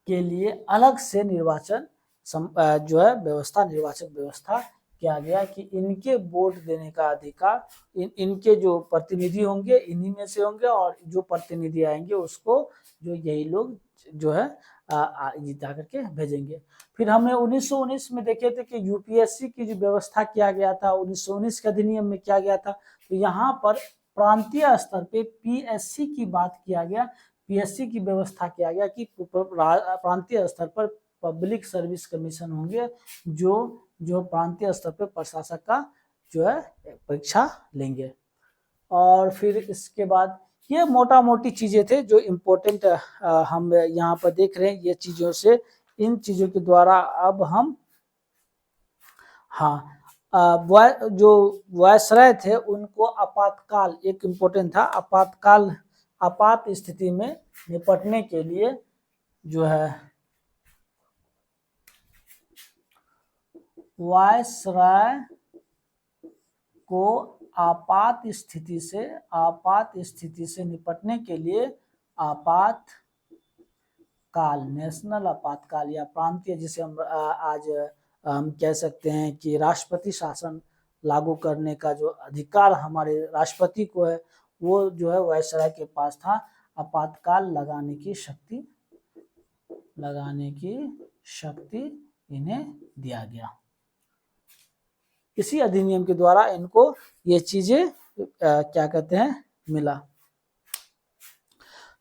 [SPEAKER 1] के लिए अलग से निर्वाचन जो है व्यवस्था, निर्वाचन व्यवस्था किया गया कि इनके वोट देने का अधिकार इनके जो प्रतिनिधि होंगे इन्हीं में से होंगे और जो प्रतिनिधि आएंगे उसको जो यही लोग जो है जिता करके भेजेंगे। फिर हमने 1919 में देखे थे कि यूपीएससी की जो व्यवस्था किया गया था, 1919 के अधिनियम में किया गया था, तो यहाँ पर प्रांतीय स्तर पे पीएससी की बात किया गया, पीएससी की व्यवस्था किया गया कि प्रांतीय स्तर पर पब्लिक सर्विस कमीशन होंगे जो प्रांतीय स्तर पर प्रशासक का जो है परीक्षा लेंगे। और फिर इसके बाद ये मोटा मोटी चीजें थे जो इम्पोर्टेंट हम यहाँ पर देख रहे हैं। ये चीजों से, इन चीजों के द्वारा अब हम जो वायसराय थे उनको आपातकाल, एक इम्पोर्टेंट था, आपात स्थिति में निपटने के लिए जो है वायसराय को आपात स्थिति से निपटने के लिए आपातकाल, नेशनल आपातकाल या प्रांतीय, जिसे हम आज हम कह सकते हैं कि राष्ट्रपति शासन लागू करने का जो अधिकार हमारे राष्ट्रपति को है, वो जो है वायसराय के पास था। आपातकाल लगाने की शक्ति इन्हें दिया गया। इसी अधिनियम के द्वारा इनको ये चीजें क्या कहते हैं मिला।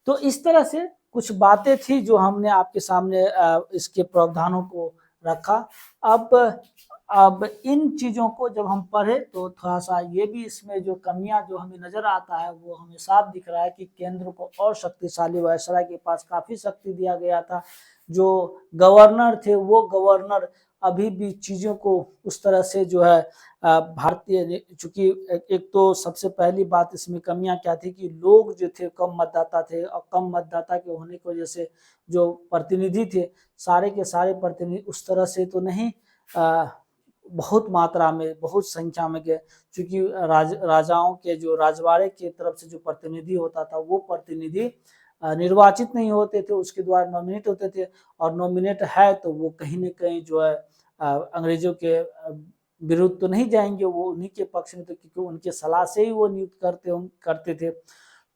[SPEAKER 1] तो इस तरह से कुछ बातें थी जो हमने आपके सामने इसके प्रावधानों को रखा। अब इन चीजों को जब हम पढ़े तो थोड़ा सा ये भी इसमें जो कमियां जो हमें नजर आता है वो हमें साफ दिख रहा है कि केंद्र को और शक्तिशाली, वायसराय के पास काफी शक्ति दिया गया था, जो गवर्नर थे वो गवर्नर अभी भी चीज़ों को उस तरह से जो है भारतीय, चूंकि एक तो सबसे पहली बात इसमें कमियां क्या थी कि लोग जो थे कम मतदाता थे, और कम मतदाता के होने की वजह से जो प्रतिनिधि थे सारे के सारे प्रतिनिधि उस तरह से तो नहीं बहुत मात्रा में, बहुत संख्या में गए, क्योंकि राजाओं के जो राजवाड़े की तरफ से जो प्रतिनिधि होता था वो प्रतिनिधि निर्वाचित नहीं होते थे, उसके द्वारा नॉमिनेट होते थे, और नॉमिनेट है तो वो कहीं न कहीं जो है अंग्रेजों के विरुद्ध तो नहीं जाएंगे, वो उन्हीं के पक्ष में, तो क्योंकि उनके सलाह से ही वो नियुक्त करते थे।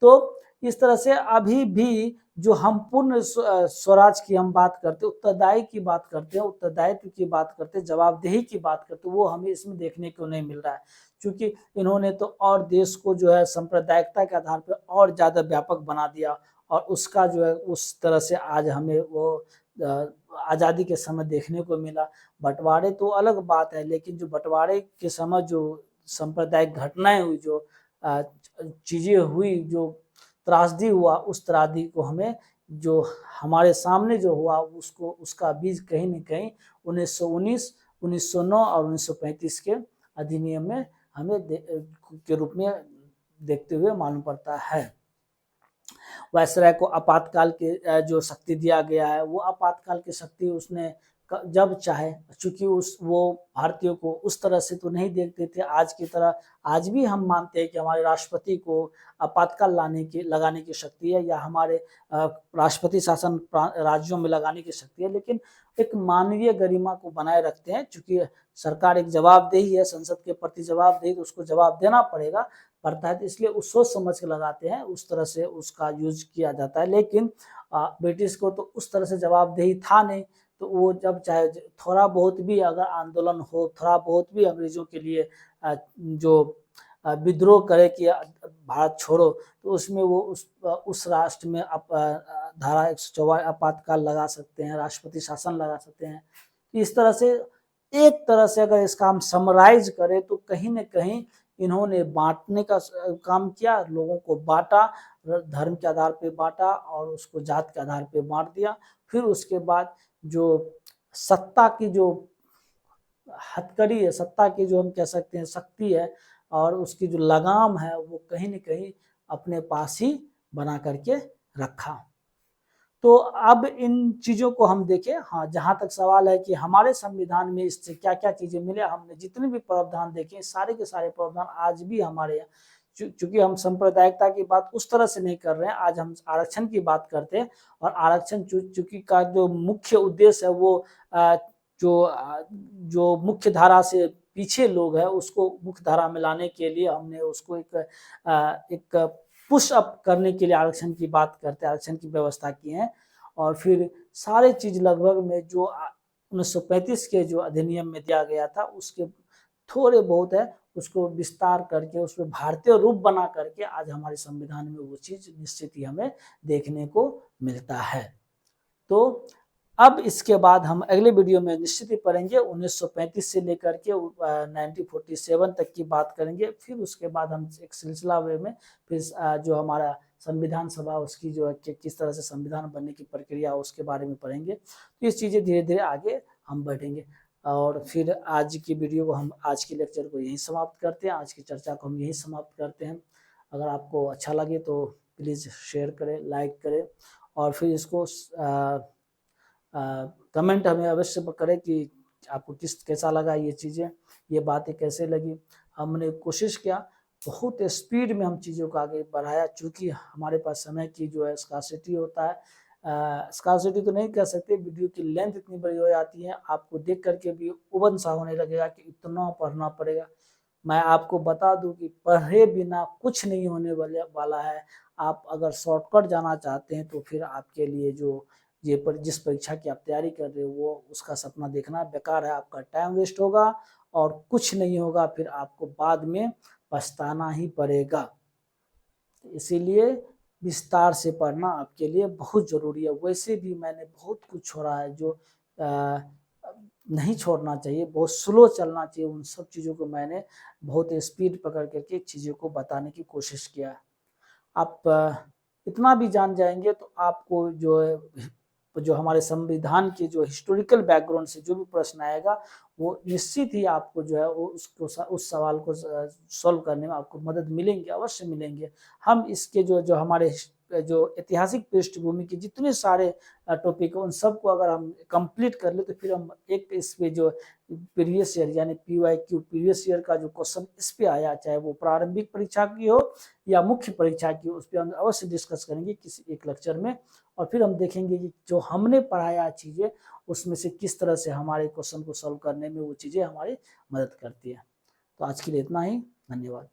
[SPEAKER 1] तो इस तरह से अभी भी जो हम पूर्ण स्वराज की हम बात करते, उत्तरदायी की बात करते हैं, उत्तरदायित्व की बात करते हैं, जवाबदेही की बात करते हैं, वो हमें इसमें देखने को नहीं मिल रहा है, क्योंकि इन्होंने तो और देश को जो है सांप्रदायिकता के आधार पर और ज़्यादा व्यापक बना दिया, और उसका जो है उस तरह से आज हमें वो आज़ादी के समय देखने को मिला। बंटवारे तो अलग बात है, लेकिन जो बंटवारे के समय जो सांप्रदायिक घटनाएं हुई, जो चीज़ें हुई, जो त्रासदी हुआ, उस त्रासदी को हमें जो हमारे सामने जो हुआ उसको, उसका बीज कहीं न कहीं 1919, 1909 और 1935 के अधिनियम में हमें के रूप में देखते हुए मालूम पड़ता है। वायसराय को आपातकाल के जो शक्ति दिया गया है, वो आपातकाल की शक्ति उसने जब चाहे, चूंकि वो भारतीयों को उस तरह से तो नहीं देखते थे आज की तरह। आज भी हम मानते हैं कि हमारे राष्ट्रपति को आपातकाल लगाने की शक्ति है, या हमारे राष्ट्रपति शासन राज्यों में लगाने की शक्ति है, लेकिन एक मानवीय गरिमा को बनाए रखते हैं, चूंकि सरकार एक जवाबदेही है, संसद के प्रति जवाबदेही, तो उसको जवाब देना पड़ता है, तो इसलिए उस सोच समझ के लगाते हैं, उस तरह से उसका यूज किया जाता है। लेकिन ब्रिटिश को तो उस तरह से जवाबदेही था नहीं, तो वो जब चाहे थोड़ा बहुत भी अगर आंदोलन हो, थोड़ा बहुत भी अंग्रेजों के लिए जो विद्रोह करे कि भारत छोड़ो, तो उसमें वो उस राष्ट्र में धारा 144 आपातकाल लगा सकते हैं, राष्ट्रपति शासन लगा सकते हैं। इस तरह से एक तरह से अगर इसका हम समराइज करें तो कहीं न कहीं इन्होंने बांटने का काम किया, लोगों को बांटा, धर्म के आधार पे बांटा और उसको जात के आधार पे बांट दिया। फिर उसके बाद जो सत्ता की जो हथकड़ी है, सत्ता की जो हम कह सकते हैं शक्ति है, और उसकी जो लगाम है, वो कहीं न कहीं अपने पास ही बना करके रखा। तो अब इन चीज़ों को हम देखें, हाँ, जहाँ तक सवाल है कि हमारे संविधान में इससे क्या-क्या चीज़ें मिले, हमने जितने भी प्रावधान देखे, सारे के सारे प्रावधान आज भी हमारे यहाँ, चूँकि हम सांप्रदायिकता की बात उस तरह से नहीं कर रहे हैं, आज हम आरक्षण की बात करते हैं, और आरक्षण चूँकि का जो मुख्य उद्देश्य है वो जो मुख्य धारा से पीछे लोग हैं उसको मुख्य धारा में लाने के लिए हमने उसको एक पुश अप करने के लिए आरक्षण की बात करते हैं, आरक्षण की व्यवस्था की है। और फिर सारे चीज़ लगभग में जो 1935 के जो अधिनियम में दिया गया था उसके थोड़े बहुत है, उसको विस्तार करके उसमें भारतीय रूप बना करके आज हमारे संविधान में वो चीज़ निश्चित ही हमें देखने को मिलता है। तो अब इसके बाद हम अगले वीडियो में निश्चित ही पढ़ेंगे 1935 से लेकर के 1947 तक की बात करेंगे। फिर उसके बाद हम एक सिलसिला वे में फिर जो हमारा संविधान सभा उसकी जो है किस तरह से संविधान बनने की प्रक्रिया उसके बारे में पढ़ेंगे। तो ये चीज़ें धीरे-धीरे आगे हम बढ़ेंगे, और फिर आज की वीडियो को हम, आज के लेक्चर को यहीं समाप्त करते हैं, आज की चर्चा को हम यहीं समाप्त करते हैं। अगर आपको अच्छा लगे तो प्लीज़ शेयर करें, लाइक करें, और फिर इसको कमेंट हमें अवश्य करें कि आपको कैसा लगा ये चीज़ें, ये बातें कैसे लगी। हमने कोशिश किया, बहुत स्पीड में हम चीज़ों को आगे बढ़ाया, चूँकि हमारे पास समय की जो है स्कार्सिटी होता है, स्कार्सिटी तो नहीं कह सकते, वीडियो की लेंथ इतनी बड़ी हो जाती है, आपको देख करके भी उबन सा होने लगेगा कि इतना पढ़ना पड़ेगा। मैं आपको बता दूं कि पढ़े बिना कुछ नहीं होने वाला है। आप अगर शॉर्टकट जाना चाहते हैं तो फिर आपके लिए जो जिस परीक्षा की आप तैयारी कर रहे हो वो उसका सपना देखना बेकार है, आपका टाइम वेस्ट होगा और कुछ नहीं होगा, फिर आपको बाद में पछताना ही पड़ेगा। इसीलिए विस्तार से पढ़ना आपके लिए बहुत ज़रूरी है। वैसे भी मैंने बहुत कुछ छोड़ा है जो नहीं छोड़ना चाहिए, बहुत स्लो चलना चाहिए, उन सब चीज़ों को मैंने बहुत स्पीड पकड़ करके चीज़ों को बताने की कोशिश किया है। आप इतना भी जान जाएंगे तो आपको जो है जो हमारे संविधान के जो हिस्टोरिकल बैकग्राउंड से जो भी प्रश्न आएगा वो निश्चित ही आपको जो है वो उसको उस सवाल को सॉल्व करने में आपको मदद मिलेंगे, अवश्य मिलेंगे। हम इसके जो हमारे जो ऐतिहासिक पृष्ठभूमि के जितने सारे टॉपिक है उन सबको अगर हम कंप्लीट कर ले तो फिर हम एक इस पे जो प्रीवियस ईयर यानी PYQ प्रीवियस ईयर का जो क्वेश्चन इस पे आया, चाहे वो प्रारंभिक परीक्षा की हो या मुख्य परीक्षा की हो, उस पर हम अवश्य डिस्कस करेंगे किसी एक लेक्चर में। और फिर हम देखेंगे कि जो हमने पढ़ाया चीज़ें उसमें से किस तरह से हमारे क्वेश्चन को सॉल्व करने में वो चीज़ें हमारी मदद करती है। तो आज के लिए इतना ही, धन्यवाद।